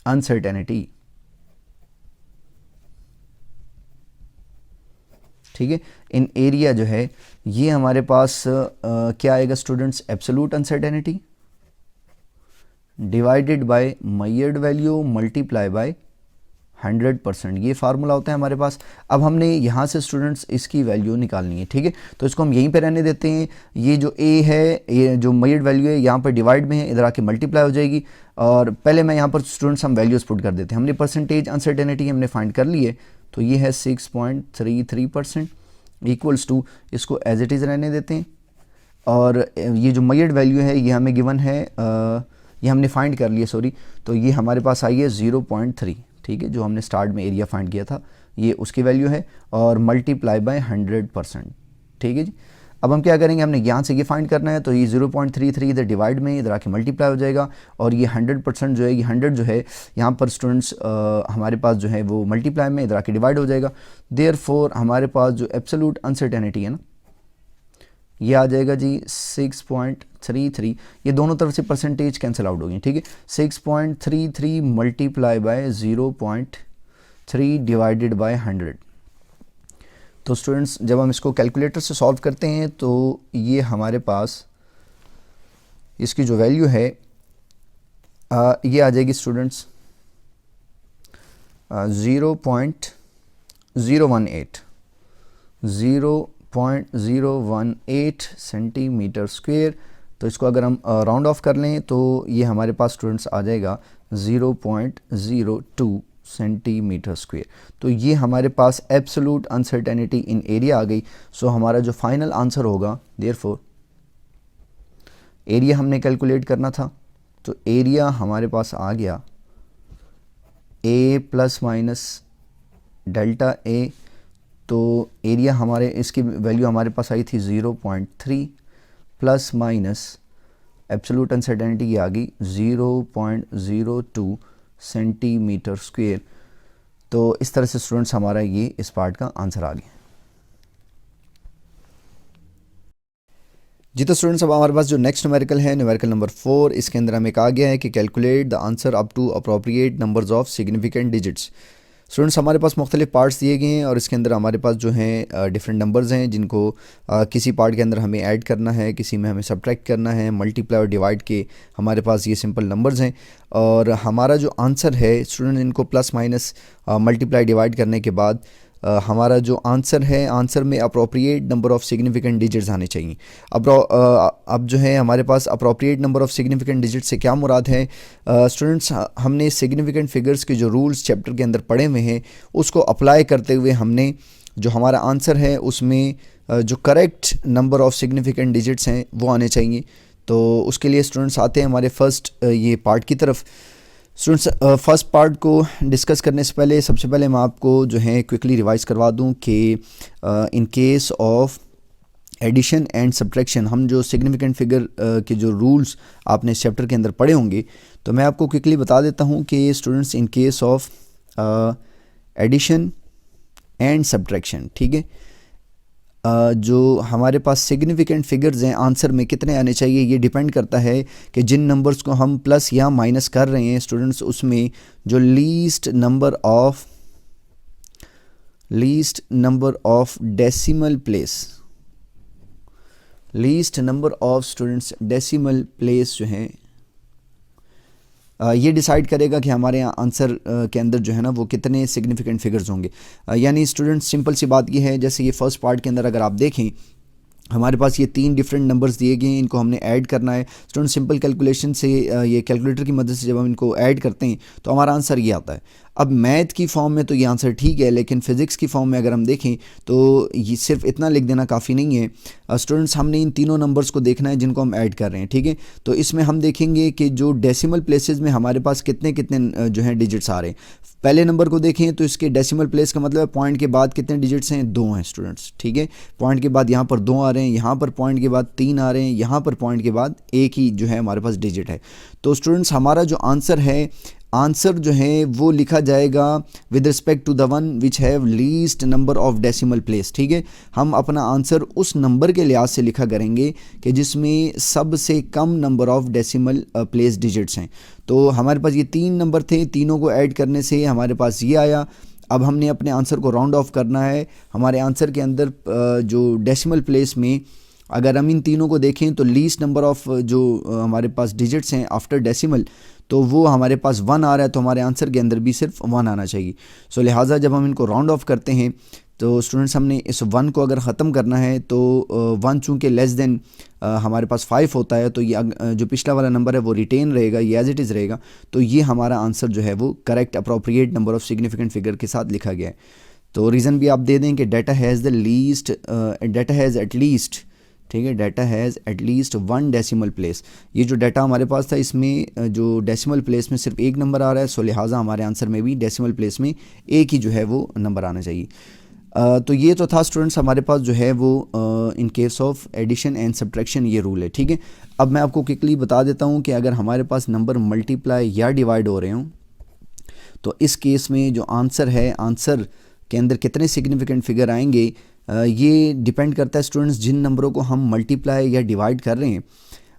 अनसर्टेनिटी, ठीक है, इन एरिया जो है ये हमारे पास क्या आएगा students, absolute uncertainty divided by measured value multiply by 100%, ये फार्मूला होता है हमारे पास। अब हमने यहाँ से स्टूडेंट्स इसकी वैल्यू निकालनी है। ठीक है, तो इसको हम यहीं पे रहने देते हैं। ये जो a है, ये जो मेजर्ड वैल्यू है यहाँ पर डिवाइड में है, इधर आके मल्टीप्लाई हो जाएगी। और पहले मैं यहाँ पर स्टूडेंट्स हम वैल्यूज़ पुट कर देते हैं। हमने परसेंटेज अनसर्टेनिटी हमने फाइंड कर ली है, तो ये है 6.33% इक्वल्स टू, इसको एज इट इज़ रहने देते हैं। और ये जो मेजर्ड वैल्यू है ये हमें गिवन है, ये हमने फाइंड कर लिया, सॉरी, तो ये हमारे पास आई है 0.3। ठीक है, जो हमने स्टार्ट में एरिया फाइंड किया था ये उसकी वैल्यू है और मल्टीप्लाई बाय 100%। ठीक है जी, अब हम क्या करेंगे, हमने यहाँ से ये फाइंड करना है, तो ये 0.33 इधर डिवाइड में इधर आके मल्टीप्लाई हो जाएगा और ये 100% जो है, ये 100 जो है यहाँ पर स्टूडेंट्स हमारे पास जो है वो मल्टीप्लाई में इधर आके डिवाइड हो जाएगा। देयरफॉर हमारे पास जो एब्सोल्यूट अनसर्टेनिटी है ना, ये आ जाएगा जी 6.33, ये दोनों तरफ से परसेंटेज कैंसिल आउट हो गई। ठीक है, 6.33 मल्टीप्लाई बाय 0.3 डिवाइडेड बाय 100। तो स्टूडेंट्स जब हम इसको कैलकुलेटर से सॉल्व करते हैं तो ये हमारे पास इसकी जो वैल्यू है ये आ जाएगी स्टूडेंट्स 0.018 सेंटीमीटर स्क्वेयर। तो इसको अगर हम राउंड ऑफ कर लें तो ये हमारे पास स्टूडेंट्स आ जाएगा 0.02 सेंटीमीटर स्क्वेयर। तो ये हमारे पास एब्सोल्यूट अनसर्टेनिटी इन एरिया आ गई। सो हमारा जो फाइनल आंसर होगा, देयरफॉर एरिया हमने कैलकुलेट करना था, तो एरिया हमारे पास आ गया a plus minus delta a। तो एरिया हमारे, इसकी वैल्यू हमारे पास आई थी 0.3 प्लस माइनस एब्सोल्यूट अनसर्टेनिटी की आ गई 0.02 सेंटीमीटर स्क्वेयर। तो इस तरह से स्टूडेंट्स हमारा ये इस पार्ट का आंसर आ गया जी। तो स्टूडेंट्स अब हमारे पास जो नेक्स्ट न्यूमेरिकल है, न्यूमेरिकल नंबर 4, इसके अंदर हमें कहा गया है कि calculate the answer up to appropriate numbers of significant digits. Students हमारे पास मुख्तलिफ पार्ट्स दिए गए हैं और इसके अंदर हमारे पास जो हैं डिफरेंट नंबर्स हैं जिनको किसी पार्ट के अंदर हमें ऐड करना है, किसी में हमें सब्ट्रैक्ट करना है, मल्टीप्लाई और डिवाइड के हमारे पास ये सिंपल नंबर्स हैं। और हमारा जो आंसर है स्टूडेंट, इनको प्लस माइनस मल्टीप्लाई डिवाइड करने के बाद हमारा जो आंसर है, आंसर में appropriate number of significant digits आने चाहिए। अब जो है हमारे पास appropriate number of significant digit से क्या मुराद है? स्टूडेंट्स, हमने सिग्निफिकेंट फिगर्स के जो रूल्स चैप्टर के अंदर पढ़े हुए हैं उसको अप्लाई करते हुए हमने जो हमारा आंसर है उसमें जो correct number of significant digits हैं वो आने चाहिए। तो उसके लिए स्टूडेंट्स आते हैं हमारे फर्स्ट ये पार्ट की तरफ। स्टूडेंट्स, फर्स्ट पार्ट को डिस्कस करने से पहले सबसे पहले मैं आपको जो है क्विकली रिवाइज़ करवा दूं कि in case of addition and subtraction, हम जो सिग्निफिकेंट फिगर के जो रूल्स आपने इस चैप्टर के अंदर पढ़े होंगे, तो मैं आपको क्विकली बता देता हूं कि students, in case of addition and subtraction, ठीक है, जो हमारे पास सिग्निफिकेंट फिगर्स हैं आंसर में कितने आने चाहिए, ये डिपेंड करता है कि जिन नंबर्स को हम प्लस या माइनस कर रहे हैं स्टूडेंट्स, उसमें जो least number of decimal place जो है ये डिसाइड करेगा कि हमारे यहाँ आंसर के अंदर जो है ना वो कितने सिग्निफिकेंट फिगर्स होंगे। यानी स्टूडेंट्स, सिंपल सी बात ये है, जैसे ये फर्स्ट पार्ट के अंदर अगर आप देखें हमारे पास ये 3 डिफरेंट नंबर्स दिए गए हैं, इनको हमने ऐड करना है। स्टूडेंट, सिंपल कैलकुलेशन से ये कैलकुलेटर की मदद से जब हम इनको ऐड करते हैं तो हमारा आंसर ये आता है। अब मैथ की फॉर्म में तो ये आंसर ठीक है, लेकिन फ़िज़िक्स की फॉर्म में अगर हम देखें तो ये सिर्फ इतना लिख देना काफ़ी नहीं है। स्टूडेंट्स, हमने इन तीनों नंबर्स को देखना है जिनको हम ऐड कर रहे हैं, ठीक है। तो इसमें हम देखेंगे कि जो डेसिमल प्लेसेस में हमारे पास कितने कितने जो हैं डिजिट्स आ रहे हैं। पहले नंबर को देखें तो इसके डेसिमल प्लेस का मतलब है पॉइंट के बाद कितने डिजिट्स हैं, 2 हैं स्टूडेंट्स, ठीक है। पॉइंट के बाद यहाँ पर 2 आ रहे हैं, यहाँ पर पॉइंट के बाद 3 आ रहे हैं, यहाँ पर पॉइंट के बाद 1 ही जो है हमारे पास डिजिट है। तो स्टूडेंट्स, हमारा जो आंसर है, आंसर जो है वो लिखा जाएगा with respect to the one which have least number of decimal place, ठीक है। हम अपना आंसर उस नंबर के लिहाज से लिखा करेंगे कि जिसमें सबसे कम number of decimal place digits हैं। तो हमारे पास ये 3 नंबर थे, तीनों को ऐड करने से हमारे पास ये आया। अब हमने अपने आंसर को राउंड ऑफ करना है। हमारे आंसर के अंदर जो डेसिमल प्लेस में अगर हम इन तीनों को देखें तो लीस्ट नंबर ऑफ जो हमारे पास डिजिट्स हैं आफ्टर डेसिमल, तो वो हमारे पास 1 आ रहा है, तो हमारे आंसर के अंदर भी सिर्फ 1 आना चाहिए। सो लिहाजा जब हम इनको राउंड ऑफ करते हैं तो स्टूडेंट्स, हमने इस 1 को अगर ख़त्म करना है तो 1 चूँकि लेस देन हमारे पास 5 होता है, तो ये जो पिछला वाला नंबर है वो रिटेन रहेगा, ये एज इट इज़ रहेगा। तो ये हमारा आंसर जो है वो correct appropriate number of significant figure के साथ लिखा गया है। तो रीज़न भी आप दे दें कि डाटा हैज़ एटलीस्ट, ठीक है, data has at least 1 decimal place. ये जो डाटा हमारे पास था इसमें जो डेसिमल प्लेस में सिर्फ 1 नंबर आ रहा है, सो लिहाजा हमारे आंसर में भी डेसिमल प्लेस में 1 ही जो है वो नंबर आना चाहिए। तो ये तो था स्टूडेंट्स हमारे पास जो है वो in case of addition and subtraction ये रूल है, ठीक है। अब मैं आपको क्विकली बता देता हूँ कि अगर हमारे पास नंबर मल्टीप्लाई या डिवाइड हो रहे हों तो इस केस में जो आंसर है, आंसर के अंदर कितने सिग्निफिकेंट फिगर आएंगे, ये डिपेंड करता है स्टूडेंट्स जिन नंबरों को हम मल्टीप्लाई या डिवाइड कर रहे हैं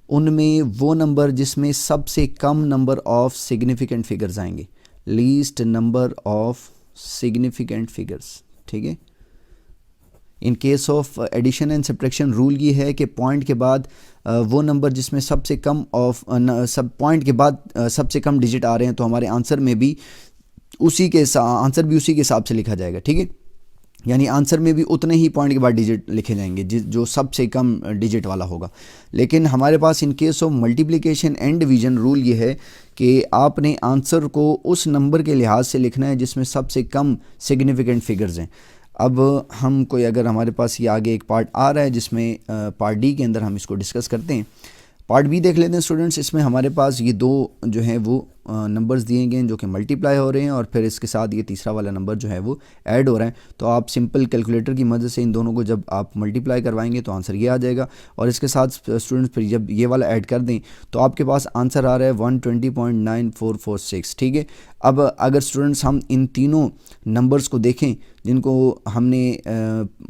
उनमें वो नंबर जिसमें सबसे कम नंबर ऑफ सिग्निफिकेंट फिगर्स आएंगे, least number of significant figures, ठीक है। In case of addition and subtraction rule ये है कि पॉइंट के बाद वो नंबर जिसमें सबसे कम ऑफ सब पॉइंट के बाद सबसे कम डिजिट आ रहे हैं, तो हमारे आंसर में भी उसी के हिसाब से लिखा जाएगा, ठीक है। यानी आंसर में भी उतने ही पॉइंट के बाद डिजिट लिखे जाएंगे जो सबसे कम डिजिट वाला होगा। लेकिन हमारे पास in case of multiplication and division rule ये है कि आपने आंसर को उस नंबर के लिहाज से लिखना है जिसमें सबसे कम सिग्निफिकेंट फिगर्स हैं। अब हम कोई अगर हमारे पास ये आगे एक पार्ट आ रहा है जिसमें पार्ट डी के अंदर हम इसको डिस्कस करते हैं। पार्ट बी देख लेते हैं स्टूडेंट्स। इसमें हमारे पास ये 2 जो हैं वो नंबर्स दिए गए हैं जो कि मल्टीप्लाई हो रहे हैं और फिर इसके साथ ये तीसरा वाला नंबर जो है वो ऐड हो रहा है। तो आप सिंपल कैलकुलेटर की मदद से इन दोनों को जब आप मल्टीप्लाई करवाएंगे तो आंसर ये आ जाएगा और इसके साथ स्टूडेंट्स फिर जब ये वाला ऐड कर दें तो आपके पास आंसर आ रहा है 120.9446, ठीक है। अब अगर स्टूडेंट्स हम इन तीनों नंबर्स को देखें जिनको हमने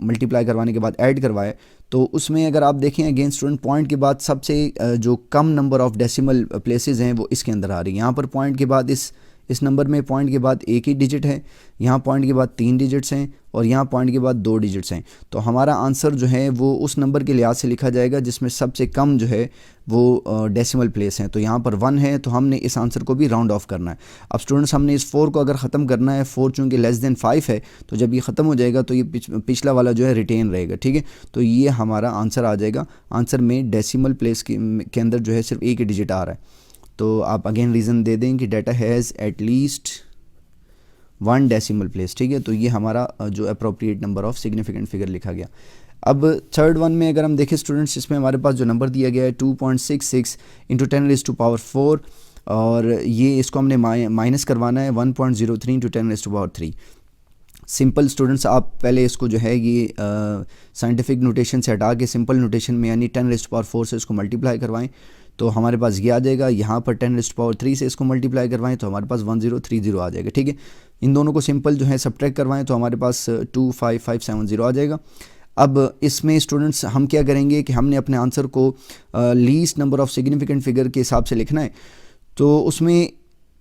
मल्टीप्लाई करवाने के बाद ऐड करवाया, तो उसमें अगर आप देखें अगेन स्टूडेंट पॉइंट के बाद सबसे जो कम नंबर ऑफ डेसिमल प्लेसेस हैं वो इसके अंदर आ रही है। यहाँ पर पॉइंट के बाद इस इस नंबर में पॉइंट के बाद एक ही डिजिट है, यहाँ पॉइंट के बाद 3 डिजिट्स हैं और यहाँ पॉइंट के बाद 2 डिजिट्स हैं। तो हमारा आंसर जो है वो उस नंबर के लिहाज से लिखा जाएगा जिसमें सबसे कम जो है वो डेसिमल प्लेस है। तो यहाँ पर 1 है तो हमने इस आंसर को भी राउंड ऑफ करना है। अब स्टूडेंट्स हमने इस 4 को अगर ख़त्म करना है, 4 चूँकि लेस देन 5 है तो जब ये ख़त्म हो जाएगा तो ये पिछला वाला जो है रिटेन रहेगा, ठीक है। तो ये हमारा आंसर आ जाएगा। आंसर में डेसिमल प्लेस के अंदर जो है सिर्फ एक ही डिजिट आ रहा है। तो आप अगेन रीज़न दे दें कि data has at least 1 decimal place, ठीक है। तो ये हमारा जो appropriate number of significant figure लिखा गया। अब थर्ड वन में अगर हम देखें स्टूडेंट्स, इसमें हमारे पास जो नंबर दिया गया है 2.66 इंटू 10⁻⁴ और ये इसको हमने माइनस करवाना है 1.03 इंटू 10⁻3। सिंपल स्टूडेंट्स आप पहले इसको जो है ये साइंटिफिक नोटेशन से हटा के सिंपल नोटेशन में यानी 10⁻⁴ से इसको मल्टीप्लाई करवाएं तो हमारे पास ये आ जाएगा। यहाँ पर 10⁻3 से इसको मल्टीप्लाई करवाएं तो हमारे पास 1030 आ जाएगा, ठीक है। इन दोनों को सिंपल जो है सब्ट्रैक्ट करवाएं तो हमारे पास 25570 आ जाएगा। अब इसमें स्टूडेंट्स हम क्या करेंगे कि हमने अपने आंसर को least number of significant figure के हिसाब से लिखना है। तो उसमें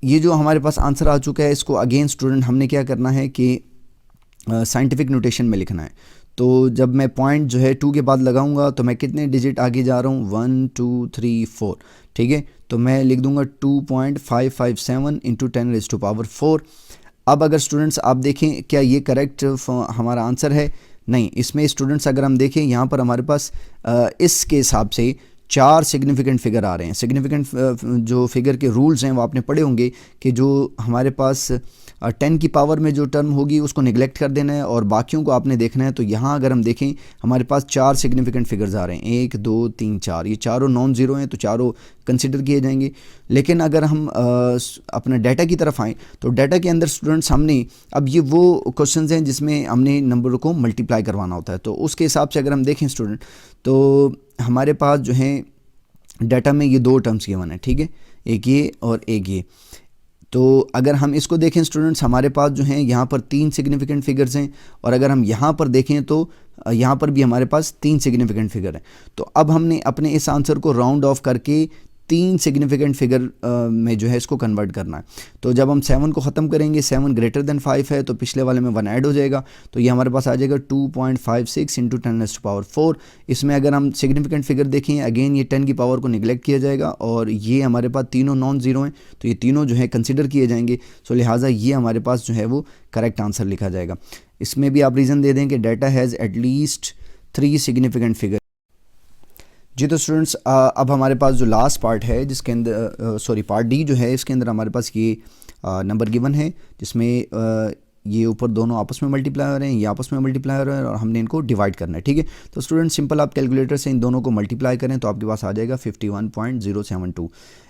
ये जो हमारे पास आंसर आ चुका है इसको अगेन स्टूडेंट हमने क्या करना है कि साइंटिफिक नोटेशन में लिखना है। तो जब मैं पॉइंट जो है 2 के बाद लगाऊंगा तो मैं कितने डिजिट आगे जा रहा हूँ 1 2 3 4, ठीक है। तो मैं लिख दूंगा 2.557 इंटू 10⁻⁴। अब अगर स्टूडेंट्स आप देखें क्या ये करेक्ट हमारा आंसर है? नहीं। इसमें स्टूडेंट्स अगर हम देखें यहाँ पर हमारे पास इसके हिसाब से 4 सिग्निफिकेंट फिगर आ रहे हैं। सिग्निफिकेंट जो फिगर के रूल्स हैं वो आपने पढ़े होंगे कि जो हमारे पास 10 की पावर में जो टर्म होगी उसको निगलेक्ट कर देना है और बाकियों को आपने देखना है। तो यहाँ अगर हम देखें हमारे पास 4 सिग्निफिकेंट फिगर्स आ रहे हैं, 1 2 3 4। ये चारों नॉन ज़ीरो हैं तो चारों कंसिडर किए जाएंगे। लेकिन अगर हम अपना डाटा की तरफ आएँ तो डाटा के अंदर स्टूडेंट्स हमने अब ये वो क्वेश्चंस हैं जिसमें हमने नंबर को मल्टीप्लाई करवाना होता है। तो उसके हिसाब से अगर हम देखें स्टूडेंट तो हमारे पास जो है डाटा में ये 2 टर्म्स गिवन है, ठीक है, एक ये और एक ये। तो अगर हम इसको देखें स्टूडेंट्स हमारे पास जो हैं यहाँ पर 3 सिग्निफिकेंट फिगर्स हैं और अगर हम यहाँ पर देखें तो यहाँ पर भी हमारे पास 3 सिग्निफिकेंट फिगर हैं। तो अब हमने अपने इस आंसर को राउंड ऑफ करके 3 सिग्निफिकेंट फिगर में जो है इसको कन्वर्ट करना है। तो जब हम 7 को ख़त्म करेंगे 7 ग्रेटर देन 5 है तो पिछले वाले में 1 ऐड हो जाएगा। तो ये हमारे पास आ जाएगा 2.56 इंटू 10⁻⁴। इसमें अगर हम सिग्निफिकेंट फिगर देखें अगेन ये 10 की पावर को निगलेक्ट किया जाएगा और ये हमारे पास तीनों नॉन ज़ीरो हैं तो ये तीनों जो है कंसिडर किए जाएंगे। सो लिहाजा ये हमारे पास जो है वो करेक्ट आंसर लिखा जाएगा। इसमें भी आप रीज़न दे दें कि data has at least 3 significant figure. जी तो स्टूडेंट्स अब हमारे पास जो लास्ट पार्ट है जिसके अंदर पार्ट डी जो है इसके अंदर हमारे पास ये नंबर गिवन है जिसमें ये ऊपर दोनों आपस में मल्टीप्लाई हो रहे हैं, ये आपस में मल्टीप्लाई हो रहे हैं और हमने इनको डिवाइड करना है, ठीक है। तो स्टूडेंट सिंपल आप कैलकुलेटर से इन दोनों को मल्टीप्लाई करें तो आपके पास आ जाएगा 51.072।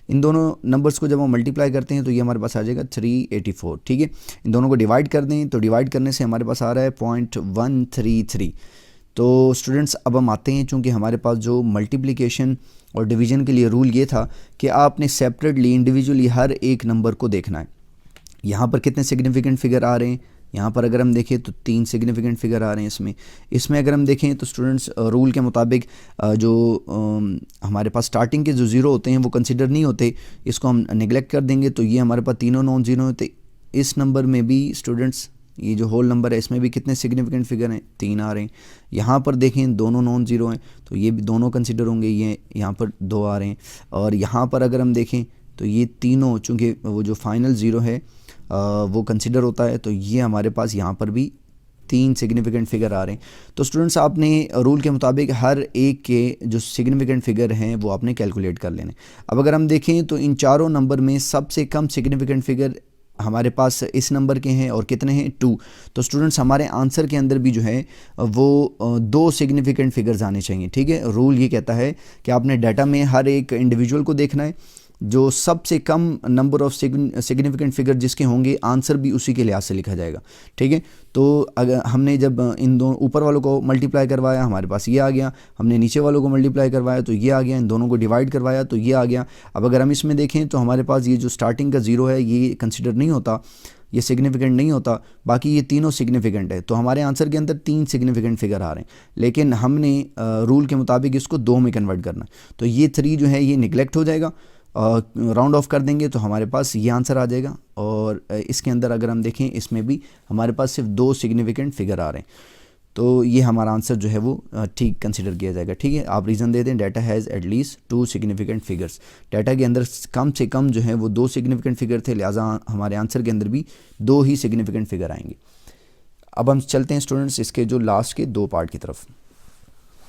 इन दोनों नंबर्स को जब हम मल्टीप्लाई करते हैं तो ये हमारे पास आ जाएगा 384, ठीक है। इन दोनों को डिवाइड कर दें तो डिवाइड करने से हमारे पास आ रहा है 0.133। तो स्टूडेंट्स अब हम आते हैं, चूँकि हमारे पास जो मल्टीप्लिकेशन और डिवीज़न के लिए रूल ये था कि आपने सेपरेटली इंडिविजुअली हर एक नंबर को देखना है। यहाँ पर कितने सिग्निफिकेंट फिगर आ रहे हैं, यहाँ पर अगर हम देखें तो 3 सिग्निफिकेंट फिगर आ रहे हैं इसमें अगर हम देखें तो स्टूडेंट्स रूल के मुताबिक जो हमारे पास स्टार्टिंग के जो ज़ीरो होते हैं वो कंसिडर नहीं होते, इसको हम निगलेक्ट कर देंगे। तो ये हमारे पास तीनों नॉन ज़ीरो होते। इस नंबर में भी स्टूडेंट्स ये जो होल नंबर है इसमें भी कितने सिग्निफिकेंट फिगर हैं, 3 आ रहे हैं। यहाँ पर देखें दोनों नॉन ज़ीरो हैं तो ये भी दोनों कंसिडर होंगे, ये यहाँ पर 2 आ रहे हैं। और यहाँ पर अगर हम देखें तो ये तीनों चूँकि वो जो फाइनल ज़ीरो है वो कंसिडर होता है तो ये हमारे पास यहाँ पर भी 3 सिग्निफिकेंट फिगर आ रहे हैं। तो स्टूडेंट्स आपने रूल के मुताबिक हर एक के जो सिग्निफिकेंट फिगर हैं वो आपने कैलकुलेट कर लेने। अब अगर हम देखें तो इन चारों नंबर में सबसे कम सिग्निफिकेंट फिगर हमारे पास इस नंबर के हैं और कितने हैं 2। तो स्टूडेंट्स हमारे आंसर के अंदर भी जो है वो 2 सिग्निफिकेंट फिगर्स आने चाहिए, ठीक है। रूल ये कहता है कि आपने डाटा में हर एक इंडिविजुअल को देखना है, जो सबसे कम नंबर ऑफ सिग्निफिकेंट फिगर जिसके होंगे आंसर भी उसी के लिहाज से लिखा जाएगा, ठीक है। तो अगर हमने जब इन दोनों ऊपर वालों को मल्टीप्लाई करवाया हमारे पास ये आ गया, हमने नीचे वालों को मल्टीप्लाई करवाया तो ये आ गया, इन दोनों को डिवाइड करवाया तो ये आ गया। अब अगर हम इसमें देखें तो हमारे पास ये जो स्टार्टिंग का ज़ीरो है ये कंसिडर नहीं होता, ये सिग्निफिकेंट नहीं होता, बाकी ये तीनों सिग्निफिकेंट है। तो हमारे आंसर के अंदर 3 सिग्निफिकेंट फिगर आ रहे हैं, लेकिन हमने रूल के मुताबिक इसको 2 में कन्वर्ट करना है। तो ये 3 जो है ये निगलेक्ट हो जाएगा राउंड ऑफ कर देंगे तो हमारे पास ये आंसर आ जाएगा। और इसके अंदर अगर हम देखें इसमें भी हमारे पास सिर्फ 2 सिग्निफिकेंट फिगर आ रहे हैं, तो ये हमारा आंसर जो है वो ठीक कंसिडर किया जाएगा। ठीक है, आप रीज़न दे दें data has at least 2 significant figures. Data के अंदर कम से कम जो है वो 2 सिग्निफिकेंट फिगर थे, लिहाजा हमारे आंसर के अंदर भी 2 ही सिग्निफिकेंट फिगर आएंगे। अब हम चलते हैं स्टूडेंट्स इसके जो लास्ट के 2 पार्ट की तरफ।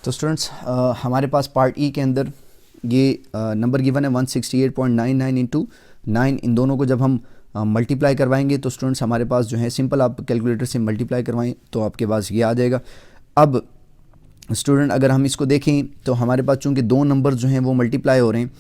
तो स्टूडेंट्स हमारे पास पार्ट ई के अंदर ये नंबर गिवन है 168.99 इंटू 9। इन दोनों को जब हम मल्टीप्लाई करवाएंगे तो स्टूडेंट्स हमारे पास जो है सिंपल आप कैलकुलेटर से मल्टीप्लाई करवाएं तो आपके पास ये आ जाएगा। अब स्टूडेंट अगर हम इसको देखें तो हमारे पास चूँकि 2 नंबर जो हैं वो मल्टीप्लाई हो रहे हैं,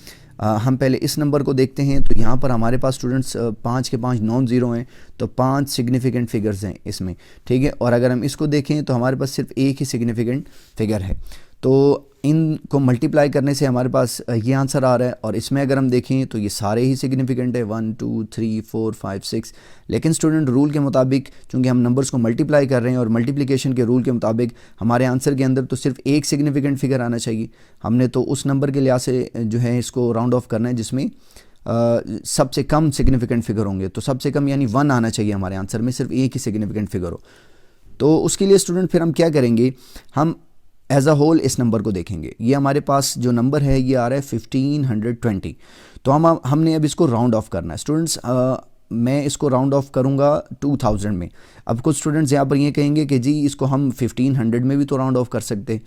हम पहले इस नंबर को देखते हैं। तो यहाँ पर हमारे पास स्टूडेंट्स 5 के 5 नॉन ज़ीरो हैं, तो 5 सिग्निफिकेंट फिगर्स हैं इसमें। ठीक है, और अगर हम इसको देखें तो हमारे पास सिर्फ एक ही सिग्निफिकेंट फिगर है। तो इनको मल्टीप्लाई करने से हमारे पास ये आंसर आ रहा है। और इसमें अगर हम देखें तो ये सारे ही सिग्निफिकेंट है 1 2 3 4 5 6। लेकिन स्टूडेंट रूल के मुताबिक चूँकि हम नंबर्स को मल्टीप्लाई कर रहे हैं और मल्टीप्लिकेशन के रूल के मुताबिक हमारे आंसर के अंदर तो सिर्फ एक सिग्निफिकेंट फिगर आना चाहिए। हमने तो उस नंबर के लिहाज से जो है इसको राउंड ऑफ करना है जिसमें सबसे कम सिग्निफिकेंट फिगर होंगे। तो सबसे कम यानी 1 आना चाहिए हमारे आंसर में, सिर्फ एक ही सिग्निफिकेंट फिगर हो। तो उसके लिए स्टूडेंट फिर हम क्या करेंगे, हम एज अ होल इस नंबर को देखेंगे। ये हमारे पास जो नंबर है ये आ रहा है 1520। तो हमने अब इसको राउंड ऑफ करना है स्टूडेंट्स। मैं इसको राउंड ऑफ करूँगा 2000 में। अब कुछ स्टूडेंट्स यहाँ पर ये कहेंगे कि जी इसको हम 1500 में भी तो राउंड ऑफ कर सकते।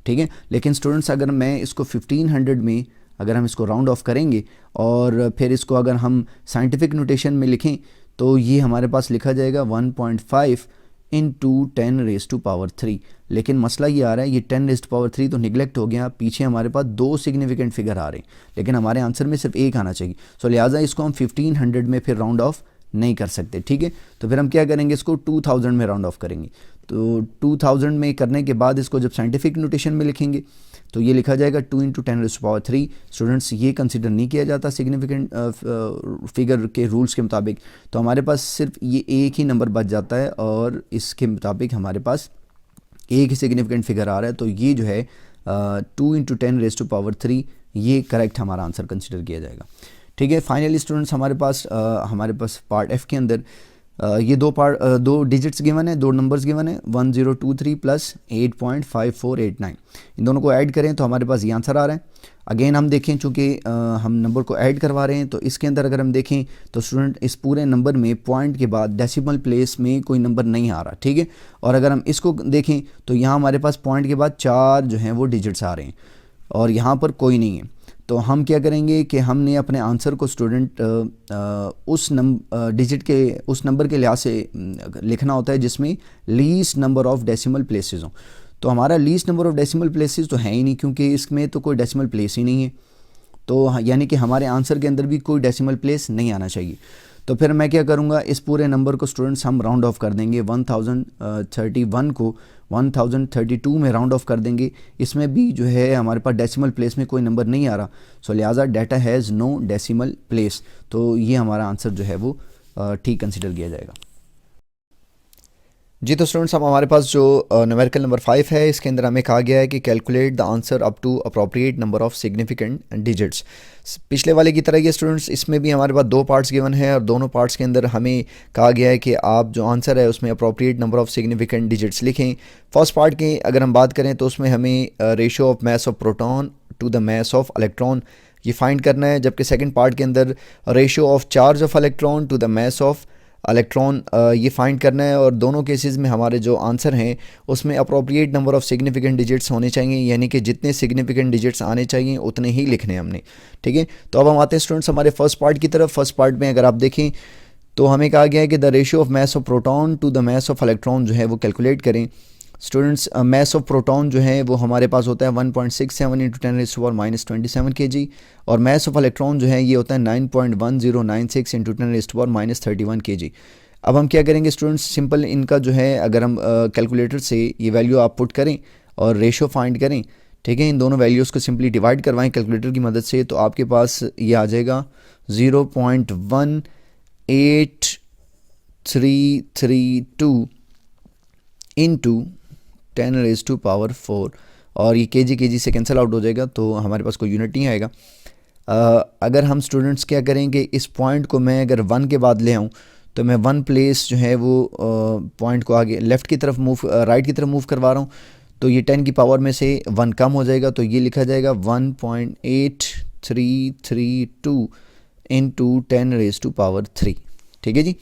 ठीक है, लेकिन स्टूडेंट्स अगर मैं इसको 1500 में अगर हम इसको राउंड ऑफ करेंगे और फिर इसको अगर हम साइंटिफिक नोटेशन में लिखें तो ये हमारे पास लिखा जाएगा 1.5 इंटू 10⁻³ लेकिन मसला ये आ रहा है ये 10⁻³ तो निगलेक्ट हो गया, पीछे हमारे पास 2 सिग्निफिकेंट फिगर आ रहे हैं लेकिन हमारे आंसर में सिर्फ एक आना चाहिए। सो लिहाजा इसको हम 1500 में फिर राउंड ऑफ नहीं कर सकते। ठीक है, तो फिर हम क्या करेंगे, इसको 2000 में राउंड ऑफ करेंगे। तो 2000 में करने के बाद इसको जब साइंटिफिक नोटेशन में लिखेंगे तो ये लिखा जाएगा 2 इंटू 10⁻³ स्टूडेंट्स ये कंसिडर नहीं किया जाता सिग्निफिकेंट फिगर के रूल्स के मुताबिक। तो हमारे पास सिर्फ ये एक ही नंबर बच जाता है और इसके मुताबिक हमारे पास एक ही सिग्निफिकेंट फिगर आ रहा है। तो ये जो है 2 इंटू 10⁻³ ये करेक्ट हमारा आंसर कंसिडर किया जाएगा। ठीक है, फाइनली स्टूडेंट्स हमारे पास पार्ट एफ के अंदर ये दो डिजिट्स गिवन है, 2 नंबर्स गिवन है 1023 प्लस 8.5489। इन दोनों को ऐड करें तो हमारे पास ये आंसर आ रहा है। अगेन हम देखें चूँकि हम नंबर को ऐड करवा रहे हैं तो इसके अंदर अगर हम देखें तो स्टूडेंट इस पूरे नंबर में पॉइंट के बाद डेसिमल प्लेस में कोई नंबर नहीं आ रहा। ठीक है, और अगर हम इसको देखें तो यहाँ हमारे पास पॉइंट के बाद 4 जो हैं वो डिजिट्स आ रहे हैं और यहाँ पर कोई नहीं है। तो हम क्या करेंगे कि हमने अपने आंसर को स्टूडेंट उस नंबर के लिहाज से लिखना होता है जिसमें least number of decimal places हों। तो हमारा least number of decimal places तो है ही नहीं क्योंकि इसमें तो कोई डेसिमल प्लेस ही नहीं है। तो यानी कि हमारे आंसर के अंदर भी कोई डेसिमल प्लेस नहीं आना चाहिए। तो फिर मैं क्या करूँगा, इस पूरे नंबर को स्टूडेंट्स हम राउंड ऑफ कर देंगे। 1031 को 1032 में राउंड ऑफ कर देंगे। इसमें भी जो है हमारे पास डेसिमल प्लेस में कोई नंबर नहीं आ रहा। सो लिहाजा data has no decimal place. तो ये हमारा आंसर जो है वो ठीक कंसिडर किया जाएगा। जी तो स्टूडेंट्स अब हमारे पास जो न्यूमेरिकल नंबर 5 है इसके अंदर हमें कहा गया है कि calculate the answer up to appropriate number of significant digits. पिछले वाले की तरह ये स्टूडेंट्स इसमें भी हमारे पास 2 पार्ट्स गिवन है और दोनों पार्ट्स के अंदर हमें कहा गया है कि आप जो आंसर है उसमें appropriate number of significant digits लिखें। फर्स्ट पार्ट की अगर हम बात करें तो उसमें हमें ratio of mass of proton to the mass of electron ये फाइंड करना है, जबकि सेकेंड पार्ट के अंदर ratio of charge of electron to the mass of electron ये फाइंड करना है। और दोनों केसेस में हमारे जो आंसर हैं उसमें appropriate number of significant digits होने चाहिए, यानी कि जितने सिग्निफिकेंट डिजिट्स आने चाहिए उतने ही लिखने हमने। ठीक है, तो अब हम आते हैं स्टूडेंट्स हमारे फर्स्ट पार्ट की तरफ। फर्स्ट पार्ट में अगर आप देखें तो हमें कहा गया है कि the ratio of mass of proton to the mass of electron जो है वो कैलकुलेट करें। स्टूडेंट्स मास ऑफ प्रोटॉन जो है वो हमारे पास होता है 1.67 इंटू 10⁻⁻27 kg और मास ऑफ इलेक्ट्रॉन जो है ये होता है 9.1096 इंटू 10⁻31 kg। अब हम क्या करेंगे स्टूडेंट्स, सिंपल इनका जो है अगर हम कैलकुलेटर से ये वैल्यू आप पुट करें और रेशियो फाइंड करें। ठीक है, इन दोनों वैल्यूज़ को सिंपली डिवाइड करवाएं कैलकुलेटर की मदद से तो आपके पास ये आ जाएगा 0.18332 इंटू 10⁻⁴ और ये kg से कैंसिल आउट हो जाएगा तो हमारे पास कोई यूनिट नहीं आएगा। अगर हम स्टूडेंट्स क्या करेंगे, इस पॉइंट को मैं अगर 1 के बाद ले आऊँ तो मैं 1 प्लेस जो है वो पॉइंट को आगे लेफ़्ट की तरफ मूव, राइट की तरफ मूव करवा रहा हूँ, तो ये 10 की पावर में से 1 कम हो जाएगा, तो ये लिखा जाएगा 1.8332 इंटू 10 रेज़ टू पावर 3। ठीक है जी।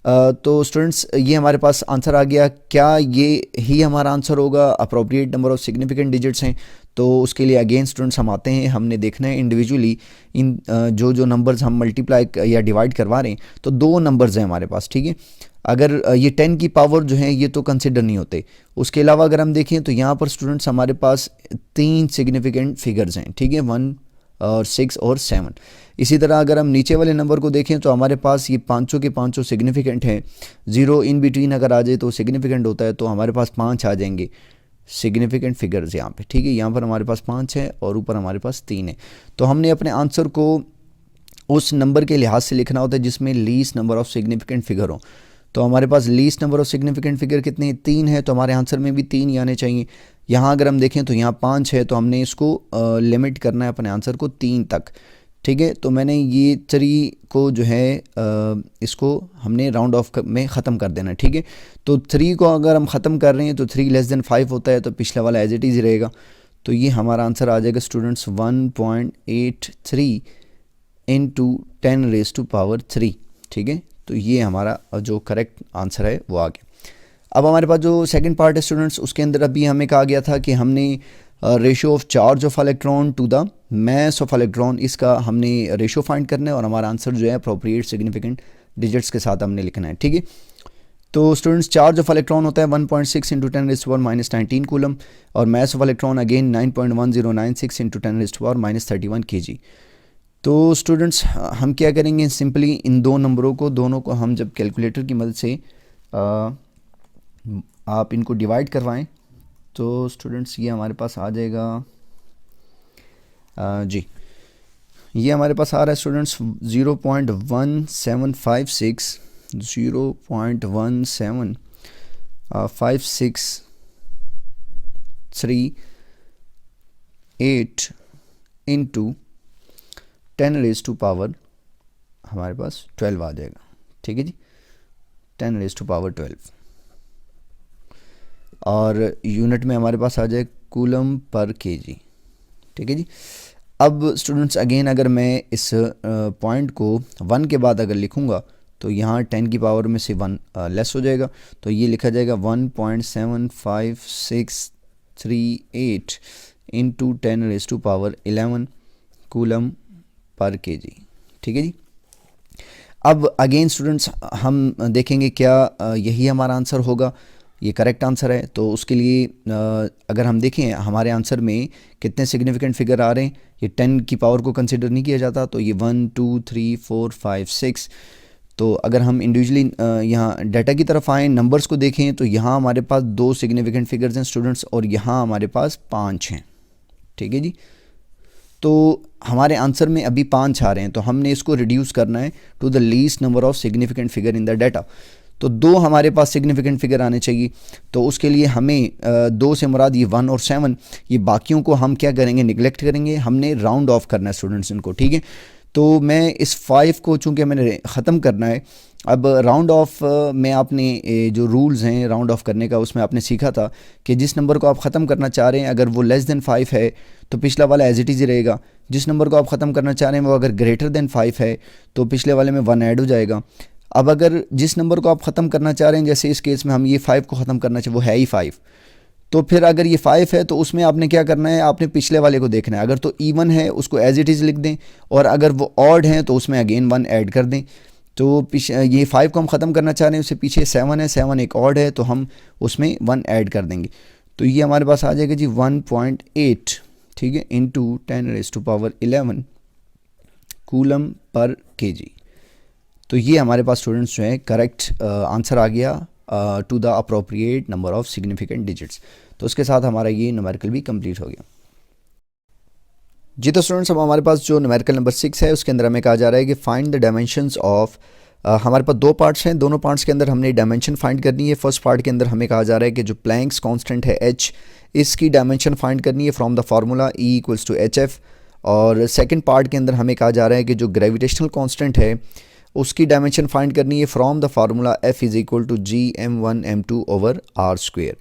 तो स्टूडेंट्स ये हमारे पास आंसर आ गया। क्या ये ही हमारा आंसर होगा? Appropriate number of significant digits हैं, तो उसके लिए अगेन स्टूडेंट्स हम आते हैं, हमने देखना है इंडिविजुअली इन जो नंबर्स हम मल्टीप्लाई या डिवाइड करवा रहे हैं, तो 2 नंबर्स हैं हमारे पास। ठीक है, अगर ये 10 की पावर जो है ये तो कंसिडर नहीं होते। उसके अलावा अगर हम देखें तो यहाँ पर स्टूडेंट्स हमारे पास 3 सिग्निफिकेंट फिगर्स हैं। ठीक है, 1 और 6 और 7। इसी तरह अगर हम नीचे वाले नंबर को देखें तो हमारे पास ये 500 के 500 सिग्निफिकेंट हैं। 0 इन बिटवीन अगर आ जाए तो सिग्निफिकेंट होता है, तो हमारे पास 5 आ जाएंगे सिग्निफिकेंट फिगर्स यहाँ पे। ठीक है, यहाँ पर हमारे पास 5 है और ऊपर हमारे पास 3 है। तो हमने अपने आंसर को उस नंबर के लिहाज से लिखना होता है जिसमें least number of significant figure हो। तो हमारे पास least number of significant figure कितने? 3 है, तो हमारे आंसर में भी 3 ही आने चाहिए। यहाँ अगर हम देखें तो यहाँ 5 है, तो हमने इसको लिमिट करना है अपने आंसर को 3 तक। ठीक है, तो मैंने ये 3 को जो है इसको हमने राउंड ऑफ में ख़त्म कर देना है। ठीक है, तो 3 को अगर हम ख़त्म कर रहे हैं तो 3 लेस देन 5 होता है, तो पिछला वाला एज इट इज़ रहेगा। तो ये हमारा आंसर आ जाएगा students 1.83 into 10 raise to power 3। ठीक है, तो ये हमारा जो करेक्ट आंसर है वो आ गया। अब हमारे पास जो सेकंड पार्ट है स्टूडेंट्स, उसके अंदर अभी हमें कहा गया था कि हमने ratio of charge of electron to the mass of electron, इसका हमने रेशो फाइंड करना है और हमारा आंसर जो है अप्रोप्रिएट सिग्निफिकेंट डिजिट्स के साथ हमने लिखना है। ठीक है, तो स्टूडेंट्स चार्ज ऑफ इलेक्ट्रॉन होता है 1.6 into 10 raise to power -19 coulomb, और mass of electron again 9.1096 into 10 raise to power -31 kg। तो स्टूडेंट्स हम क्या करेंगे, सिंपली इन 2 नंबरों को, दोनों को हम जब कैलकुलेटर की मदद से आप इनको डिवाइड करवाएं तो स्टूडेंट्स ये हमारे पास आ जाएगा जी, ये हमारे पास आ रहा है students 0.1756 0.175638 into 10 raise to power हमारे पास 12 आ जाएगा। ठीक है जी, 10 रेज़ टू पावर 12, और यूनिट में हमारे पास आ जाए कूलम पर केजी। ठीक है जी। अब स्टूडेंट्स अगेन अगर मैं इस पॉइंट को 1 के बाद अगर लिखूँगा तो यहाँ 10 की पावर में से 1 लेस हो जाएगा, तो ये लिखा जाएगा 1.7568 into 10 raise to power 11 coulomb पर केजी। ठीक है जी। अब अगेन स्टूडेंट्स हम देखेंगे क्या यही हमारा आंसर होगा, ये करेक्ट आंसर है। तो उसके लिए अगर हम देखें हमारे आंसर में कितने सिग्निफिकेंट फिगर आ रहे हैं, ये 10 की पावर को कंसिडर नहीं किया जाता, तो ये 1 2 3 4 5 6। तो अगर हम इंडिविजुअली यहाँ डाटा की तरफ आएँ, नंबर्स को देखें, तो यहाँ हमारे पास 2 सिग्निफिकेंट फिगर्स हैं स्टूडेंट्स, और यहाँ हमारे पास 5 हैं। ठीक है जी। तो हमारे आंसर में अभी 5 आ रहे हैं, तो हमने इसको रिड्यूस करना है to the least number of significant figure in the data. तो 2 हमारे पास सिग्निफिकेंट फिगर आने चाहिए, तो उसके लिए हमें 2 से मुराद ये 1 और 7, ये बाकियों को हम क्या करेंगे, निगलेक्ट करेंगे, हमने राउंड ऑफ करना है स्टूडेंट्स इनको। ठीक है, तो मैं इस 5 को चूँकि मैंने ख़त्म करना है, अब राउंड ऑफ में आपने जो रूल्स हैं राउंड ऑफ करने का, उसमें आपने सीखा था कि जिस नंबर को आप ख़त्म करना चाह रहे हैं अगर वो लेस देन 5 है तो पिछला वाला एज इट इज़ रहेगा। जिस नंबर को आप ख़त्म करना चाह रहे हैं वो अगर ग्रेटर देन 5 है तो पिछले वाले में 1 ऐड हो जाएगा। अब अगर जिस नंबर को आप ख़त्म करना चाह रहे हैं, जैसे इस केस में हम ये 5 को ख़त्म करना चाहिए, वो है ही 5, तो फिर अगर ये 5 है तो उसमें आपने क्या करना है, आपने पिछले वाले को देखना है। अगर तो इवन है उसको एज इट इज़ लिख दें, और अगर वो ऑड है तो उसमें अगेन 1 ऐड कर दें। तो ये 5 को हम ख़त्म करना चाह रहे हैं, उससे पीछे 7 है, 7 एक ऑड है, तो हम उसमें 1 ऐड कर देंगे। तो ये हमारे पास आ जाएगा जी 1.8, ठीक है, into 10 raise to power 11 coulomb पर केजी। तो ये हमारे पास स्टूडेंट्स जो है करेक्ट आंसर आ गया to the appropriate number of significant digits. तो उसके साथ हमारा ये न्यूमेरिकल भी कंप्लीट हो गया जी। तो स्टूडेंट्स अब हमारे पास जो न्यूमेरिकल नंबर 6 है उसके अंदर हमें कहा जा रहा है कि फाइंड द डायमेंशंस ऑफ, हमारे पास 2 पार्ट्स हैं, दोनों पार्ट्स के अंदर हमने डायमेंशन फाइंड करनी है। फर्स्ट पार्ट के अंदर हमें कहा जा रहा है कि जो प्लैंक्स कांस्टेंट है h, इसकी डायमेंशन फाइंड करनी है from the formula E = hf, और सेकंड पार्ट के अंदर हमें कहा जा रहा है कि जो ग्रेविटेशनल कांस्टेंट है उसकी डायमेंशन फाइंड करनी है from the formula F is equal to Gm1m2 over R square.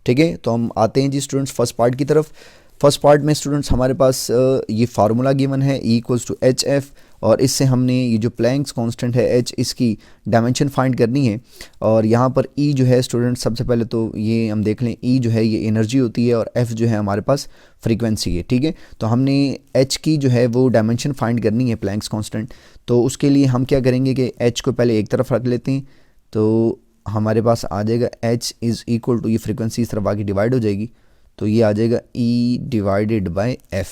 ठीक है, तो हम आते हैं जी स्टूडेंट्स फर्स्ट पार्ट की तरफ। फर्स्ट पार्ट में स्टूडेंट्स हमारे पास ये फार्मूला गिवन है E equals to H F, और इससे हमने ये जो प्लैंक्स कांस्टेंट है H, इसकी डायमेंशन फाइंड करनी है। और यहाँ पर E जो है स्टूडेंट्स, सबसे पहले तो ये हम देख लें, E जो है ये एनर्जी होती है और F जो है हमारे पास फ्रीक्वेंसी है। ठीक है, तो हमने H की जो है वो डायमेंशन फाइंड करनी है प्लैंक्स कांस्टेंट। तो उसके लिए हम क्या करेंगे कि H को पहले एक तरफ रख लेते हैं, तो हमारे पास आ जाएगा H इज़ इक्वल टू, ये फ्रीक्वेंसी इस तरफ आगे डिवाइड हो जाएगी, तो ये आ जाएगा E डिवाइडेड बाय F।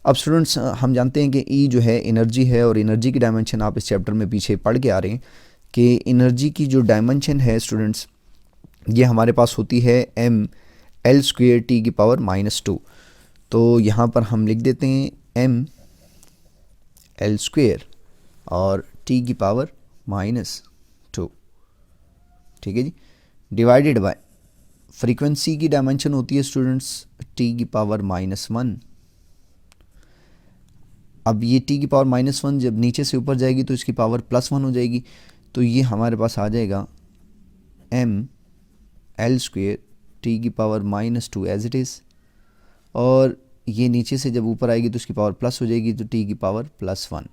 अब स्टूडेंट्स हम जानते हैं कि E जो है एनर्जी है, और एनर्जी की डायमेंशन आप इस चैप्टर में पीछे पढ़ के आ रहे हैं कि एनर्जी की जो डायमेंशन है स्टूडेंट्स, ये हमारे पास होती है ml स्क्वेयर टी की पावर -2। तो यहाँ पर हम लिख देते हैं ml स्क्वेयर और टी की पावर -2। ठीक है जी, डिवाइडेड बाय फ्रीक्वेंसी की डायमेंशन होती है स्टूडेंट्स टी की पावर -1। अब ये टी की पावर -1 जब नीचे से ऊपर जाएगी तो इसकी पावर +1 हो जाएगी, तो ये हमारे पास आ जाएगा ml स्क्वेयर टी की पावर -2 एज इट इज़, और ये नीचे से जब ऊपर आएगी तो इसकी पावर प्लस हो जाएगी, तो टी की पावर +1।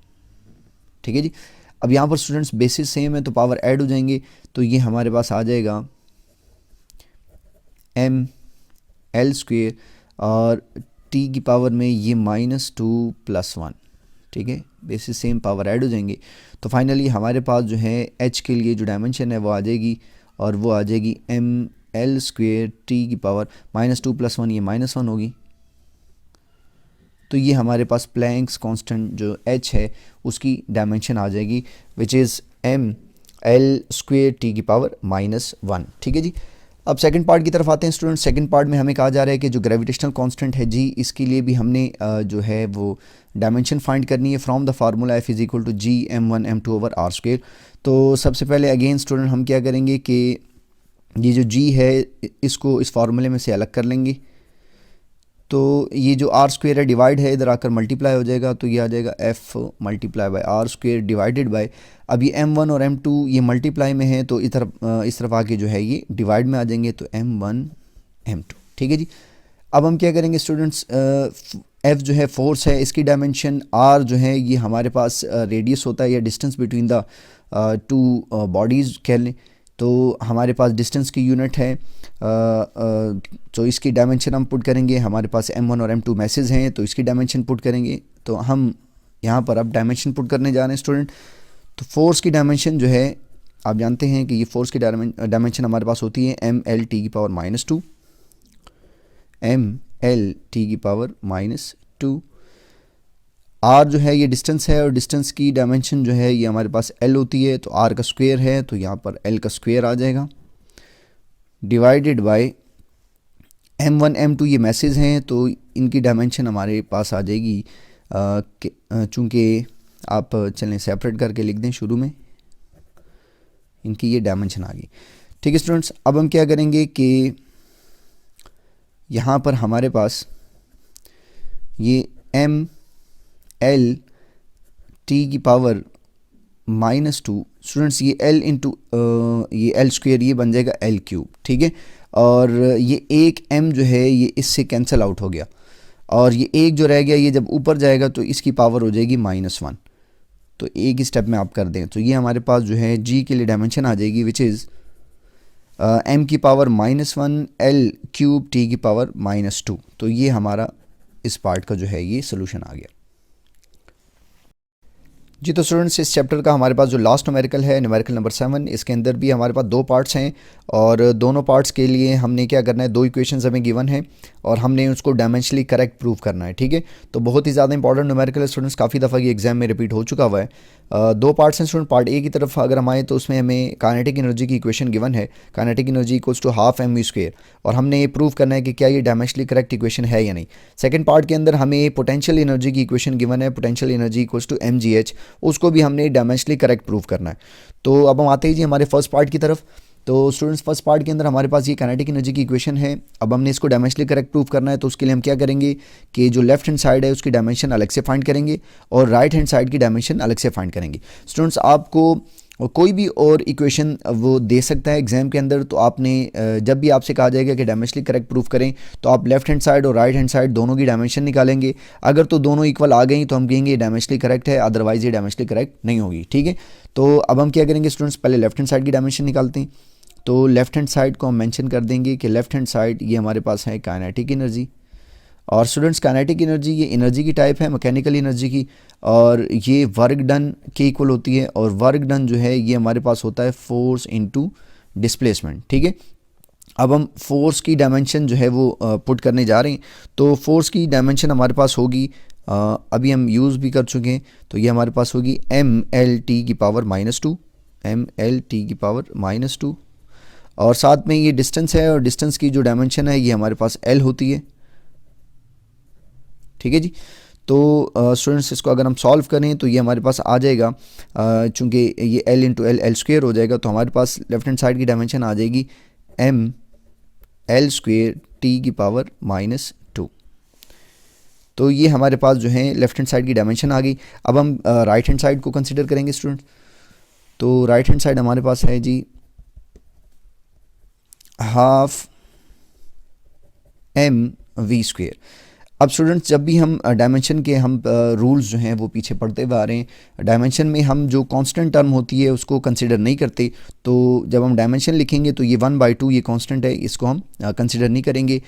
ठीक है जी, अब यहाँ पर स्टूडेंट्स बेसिस सेम है तो पावर ऐड हो जाएंगे, तो ये हमारे पास आ जाएगा ml स्क्वेयर और टी की पावर में ये -2 + 1। ठीक है, बेसिस सेम पावर ऐड हो जाएंगे, तो फाइनली हमारे पास जो है H के लिए जो डायमेंशन है वो आ जाएगी, और वो आ जाएगी ml स्क्वेयर टी की पावर -2 + 1, ये -1 होगी। तो ये हमारे पास प्लैंक्स कांस्टेंट जो H है उसकी डायमेंशन आ जाएगी, which is ml square T की पावर -1। ठीक है जी, अब सेकंड पार्ट की तरफ आते हैं स्टूडेंट। सेकंड पार्ट में हमें कहा जा रहा है कि जो ग्रेविटेशनल कांस्टेंट है G, इसके लिए भी हमने जो है वो डायमेंशन फाइंड करनी है from the formula F is equal to Gm1m2 over R square. तो सबसे पहले अगेन स्टूडेंट हम क्या करेंगे कि ये जो G है इसको इस फार्मूले में से अलग कर लेंगे, तो ये जो आर स्क्वेयर है डिवाइड है, इधर आकर मल्टीप्लाई हो जाएगा, तो ये आ जाएगा F multiply by R square divided by, अब ये m1 और m2 ये मल्टीप्लाई में है, तो इस तरफ आके जो है ये डिवाइड में आ जाएंगे, तो m1 m2। ठीक है जी, अब हम क्या करेंगे स्टूडेंट्स, F जो है फोर्स है, इसकी डायमेंशन R जो है ये हमारे पास रेडियस होता है या distance between the two bodies कह लें, तो हमारे पास डिस्टेंस की यूनिट है। तो इसकी डायमेंशन हम पुट करेंगे, हमारे पास m1 और m2 मैसेज हैं, तो इसकी डायमेंशन पुट करेंगे, तो हम यहाँ पर अब डायमेंशन पुट करने जा रहे हैं स्टूडेंट। तो फोर्स की डायमेंशन जो है आप जानते हैं कि ये फोर्स की डायमेंशन हमारे पास होती है ml टी की पावर -2, ml टी की पावर -2। r जो है ये डिस्टेंस है, और डिस्टेंस की डायमेंशन जो है ये हमारे पास l होती है, तो r का स्क्वायर है, तो यहाँ पर l का स्क्वायर आ जाएगा, डिवाइडेड बाय m1 m2 ये मैसेज हैं, तो इनकी डायमेंशन हमारे पास आ जाएगी, चूँकि आप चलें सेपरेट करके लिख दें शुरू में, इनकी ये डायमेंशन आ गई। ठीक है स्टूडेंट्स, अब हम क्या करेंगे कि यहाँ पर हमारे पास ये ml टी की पावर -2 स्टूडेंट्स, ये l इंटू ये l स्क्वेयर ये बन जाएगा l क्यूब। ठीक है, और ये एक m जो है ये इससे कैंसिल आउट हो गया, और ये एक जो रह गया ये जब ऊपर जाएगा तो इसकी पावर हो जाएगी -1, तो एक ही स्टेप में आप कर दें, तो ये हमारे पास जो है G के लिए डायमेंशन आ जाएगी, विच इज़ m की पावर -1 l क्यूब टी की पावर -2। तो ये हमारा इस पार्ट का जो है ये सोल्यूशन आ गया जी। तो स्टूडेंट्स इस चैप्टर का हमारे पास जो लास्ट न्यूमेरिकल है, न्यूमेरिकल नंबर 7, इसके अंदर भी हमारे पास 2 पार्ट्स हैं, और दोनों पार्ट्स के लिए हमने क्या करना है, 2 इक्वेशंस हमें गिवन है और हमने उसको डायमेंशनली करेक्ट प्रूव करना है। ठीक है, तो बहुत ही ज़्यादा इंपॉर्टेंट न्यूमेरिकल है स्टूडेंट्स, काफ़ी दफ़ा ये एग्जाम में रिपीट हो चुका हुआ है। 2 पार्ट्स हैं स्टूडेंट। पार्ट ए की तरफ अगर हम आए तो उसमें हमें काइनेटिक एनर्जी की इक्वेशन गिवन है, kinetic energy equals to ½ mv², और हमने ये प्रूव करना है कि क्या ये डायमेंशनली करेक्ट इक्वेशन है या नहीं। सेकंड पार्ट के अंदर हमें पोटेंशियल एनर्जी की इक्वेशन गिवन है, potential energy equals to mgh, उसको भी हमने डायमेंशनली करेक्ट प्रूव करना है। तो अब हम आते हैं जी हमारे फर्स्ट पार्ट की तरफ। तो स्टूडेंट्स फर्स्ट पार्ट के अंदर हमारे पास ये काइनेटिक एनर्जी की इक्वेशन है। अब हमने इसको डायमेंशनली करेक्ट प्रूव करना है, तो उसके लिए हम क्या करेंगे कि जो लेफ्ट हैंड साइड है उसकी डायमेंशन अलग से फाइंड करेंगे और राइट हैंड साइड की डायमेंशन अलग से फाइंड करेंगे। स्टूडेंट्स आपको कोई भी और इक्वेशन वो दे सकता है एग्जाम के अंदर, तो आपने जब भी आपसे कहा जाएगा कि डायमेंशनली करेक्ट प्रूफ करें तो आप लेफ्ट हैंड साइड और राइट हैंड साइड दोनों की डायमेंशन निकालेंगे। अगर तो दोनों इक्वल आ गई तो हम कहेंगे ये डायमेंशनली करेक्ट है, अदरवाइज ये डायमेंशनली करेक्ट नहीं होगी। ठीक है, तो अब हम क्या करेंगे स्टूडेंट्स, पहले लेफ्ट हैंड साइड की डायमेंशन निकालते हैं। तो लेफ्ट हैंड साइड को हम मेंशन कर देंगे कि लेफ्ट हैंड साइड ये हमारे पास है काइनेटिक एनर्जी। और स्टूडेंट्स काइनेटिक एनर्जी ये एनर्जी की टाइप है मैकेनिकल एनर्जी की, और ये वर्क डन के इक्वल होती है। और वर्क डन जो है ये हमारे पास होता है फोर्स इनटू डिस्प्लेसमेंट। ठीक है, अब हम फोर्स की डायमेंशन जो है वो पुट करने जा रहे हैं। तो फोर्स की डायमेंशन हमारे पास होगी, अभी हम यूज़ भी कर चुके हैं, तो ये हमारे पास होगी mlt की पावर -2, mlt की पावर -2। और साथ में ये डिस्टेंस है, और डिस्टेंस की जो डायमेंशन है ये हमारे पास l होती है। ठीक है जी, तो स्टूडेंट्स इसको अगर हम सॉल्व करें तो ये हमारे पास आ जाएगा, चूँकि ये l इंटू एल स्क्वेयर हो जाएगा, तो हमारे पास लेफ्ट हैंड साइड की डायमेंशन आ जाएगी ml स्क्वेयर t की पावर -2। तो ये हमारे पास जो है लेफ्ट हैंड साइड की डायमेंशन आ गई। अब हम राइट हैंड साइड को कंसिडर करेंगे स्टूडेंट। तो राइट हैंड साइड हमारे पास है जी हाफ mv स्क्वेयर। अब स्टूडेंट्स जब भी हम डायमेंशन के हम रूल्स जो हैं वो पीछे पढ़ते हुए आ रहे हैं, डायमेंशन में हम जो कांस्टेंट टर्म होती है उसको कंसिडर नहीं करते। तो जब हम डायमेंशन लिखेंगे तो ये 1/2 ये कांस्टेंट है, इसको हम कंसिडर नहीं करेंगे।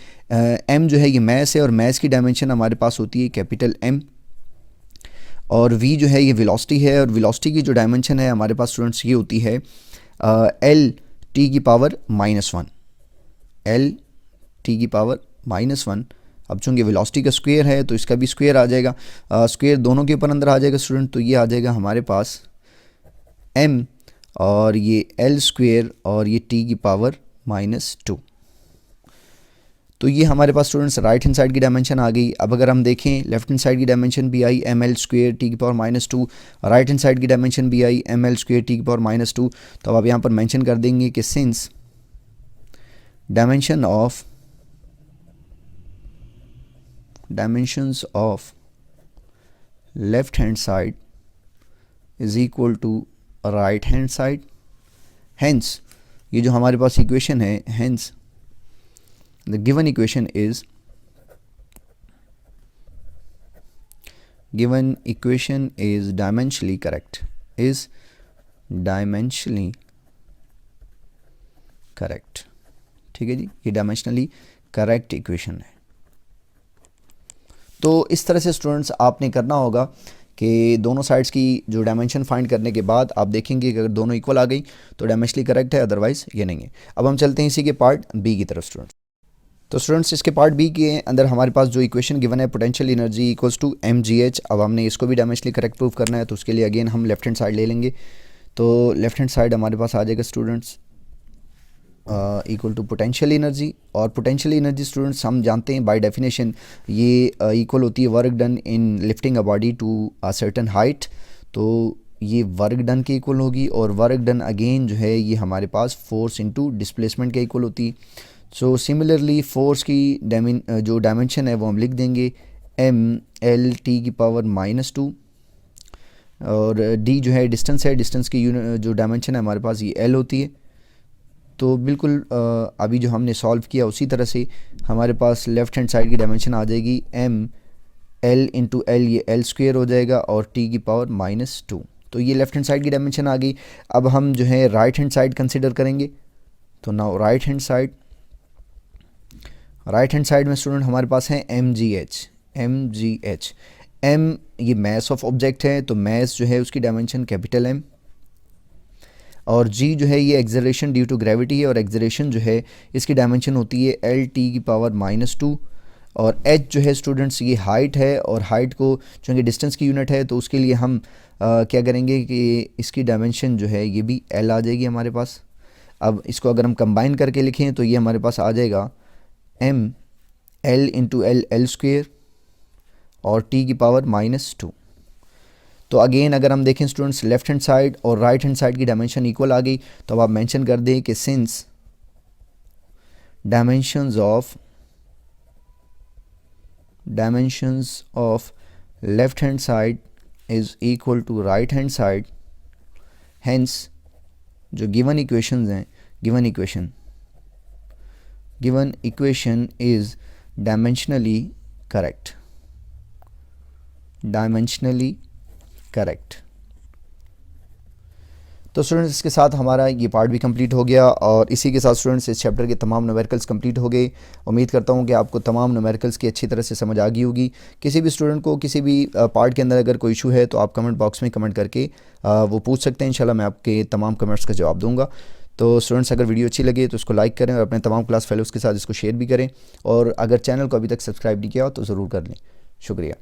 m जो है ये मैस है, और मैस की डायमेंशन हमारे पास होती है कैपिटल M। और v जो है ये वेलोसिटी है, और वेलोसिटी की जो डायमेंशन है हमारे पास स्टूडेंट्स ये होती है l t की पावर -1, l t की पावर -1। अब चूँकि वेलोसिटी का स्क्वायर है तो इसका भी स्क्वायर आ जाएगा, स्क्वायर दोनों के ऊपर अंदर आ जाएगा स्टूडेंट। तो ये आ जाएगा हमारे पास m और ये l स्क्वायर और ये t की पावर -2। तो ये हमारे पास स्टूडेंट्स राइट हैंड साइड की डायमेंशन आ गई। अब अगर हम देखें लेफ्ट हैंड साइड की डायमेंशन भी आई ml स्क्वायर t की पावर -2, राइट हैंड साइड की डायमेंशन भी आई ml स्क्वायर t की पावर -2। तो अब आप यहाँ पर मेंशन कर देंगे कि since dimensions of left hand side is equal to right hand side, hence ये जो हमारे पास इक्वेशन है, hence the given equation is dimensionally correct, is dimensionally correct। ठीक है जी, ये डायमेंशनली करेक्ट इक्वेशन है। तो इस तरह से स्टूडेंट्स आपने करना होगा कि दोनों साइड्स की जो डायमेंशन फाइंड करने के बाद आप देखेंगे कि अगर दोनों इक्वल आ गई तो डायमेंशनली करेक्ट है, अदरवाइज ये नहीं है। अब हम चलते हैं इसी के पार्ट बी की तरफ स्टूडेंट्स। तो स्टूडेंट्स इसके पार्ट बी के अंदर हमारे पास जो इक्वेशन गिवन है potential energy equals to mgh। अब हमने इसको भी डायमेंशनली करेक्ट प्रूव करना है, तो उसके लिए अगेन हम लेफ्ट हैंड साइड ले लेंगे। तो लेफ्ट हैंड साइड हमारे पास आ जाएगा students equal to potential energy. और पोटेंशियल एनर्जी स्टूडेंट्स हम जानते हैं बाय डेफिनेशन ये इक्वल होती है work done in lifting a body to a certain height. तो ये वर्क डन के इक्वल होगी, और वर्क डन अगेन जो है ये हमारे पास फोर्स इनटू डिस्प्लेसमेंट के इक्वल होती है। सो सिमिलरली फोर्स की जो डायमेंशन है वो हम लिख देंगे mlt की पावर -2, और d जो है डिस्टेंस है, डिस्टेंस की जो डायमेंशन है हमारे पास ये l होती है। तो बिल्कुल अभी जो हमने सॉल्व किया उसी तरह से हमारे पास लेफ़्ट हैंड साइड की डायमेंशन आ जाएगी l इंटू l, ये l स्क्वेयर हो जाएगा और t की पावर -2। तो ये लेफ़्ट हैंड साइड की डायमेंशन आ गई। अब हम जो है राइट हैंड साइड कंसिडर करेंगे। तो नाउ राइट हैंड साइड में स्टूडेंट हमारे पास है mgh। m ये मास ऑफ ऑब्जेक्ट है, तो मास जो है उसकी डायमेंशन कैपिटल M, और g जो है ये एक्सेलरेशन ड्यू टू ग्रेविटी है, और एक्सेलरेशन जो है इसकी डायमेंशन होती है lt की पावर -2। और h जो है स्टूडेंट्स ये हाइट है, और हाइट को चूँकि डिस्टेंस की यूनिट है तो उसके लिए हम क्या करेंगे कि इसकी डायमेंशन जो है ये भी l आ जाएगी हमारे पास। अब इसको अगर हम कंबाइन करके लिखें तो ये हमारे पास आ जाएगा m l into l square और t की पावर -2। तो अगेन अगर हम देखें स्टूडेंट्स लेफ्ट हैंड साइड और राइट हैंड साइड की डायमेंशन इक्वल आ गई, तो अब आप मेंशन कर दें कि since dimensions of left hand side is equal to right hand side, hence जो गिवन इक्वेशंस हैं, given equation is dimensionally correct. तो स्टूडेंट्स इसके साथ हमारा ये पार्ट भी कंप्लीट हो गया और इसी के साथ स्टूडेंट्स इस चैप्टर के तमाम न्यूमेरिकल्स कंप्लीट हो गए। उम्मीद करता हूँ कि आपको तमाम न्यूमेरिकल्स की अच्छी तरह से समझ आ गई होगी। किसी भी स्टूडेंट को किसी भी पार्ट के अंदर अगर कोई इशू है तो आप कमेंट बॉक्स में कमेंट करके वो पूछ सकते हैं। इंशाल्लाह मैं आपके तमाम कमेंट्स का जवाब दूँगा। तो स्टूडेंट्स अगर वीडियो अच्छी लगे तो उसको लाइक करें और अपने तमाम क्लास फेलोज़ के साथ इसको शेयर भी करें, और अगर चैनल को अभी तक सब्सक्राइब नहीं किया हो तो ज़रूर कर लें। शुक्रिया।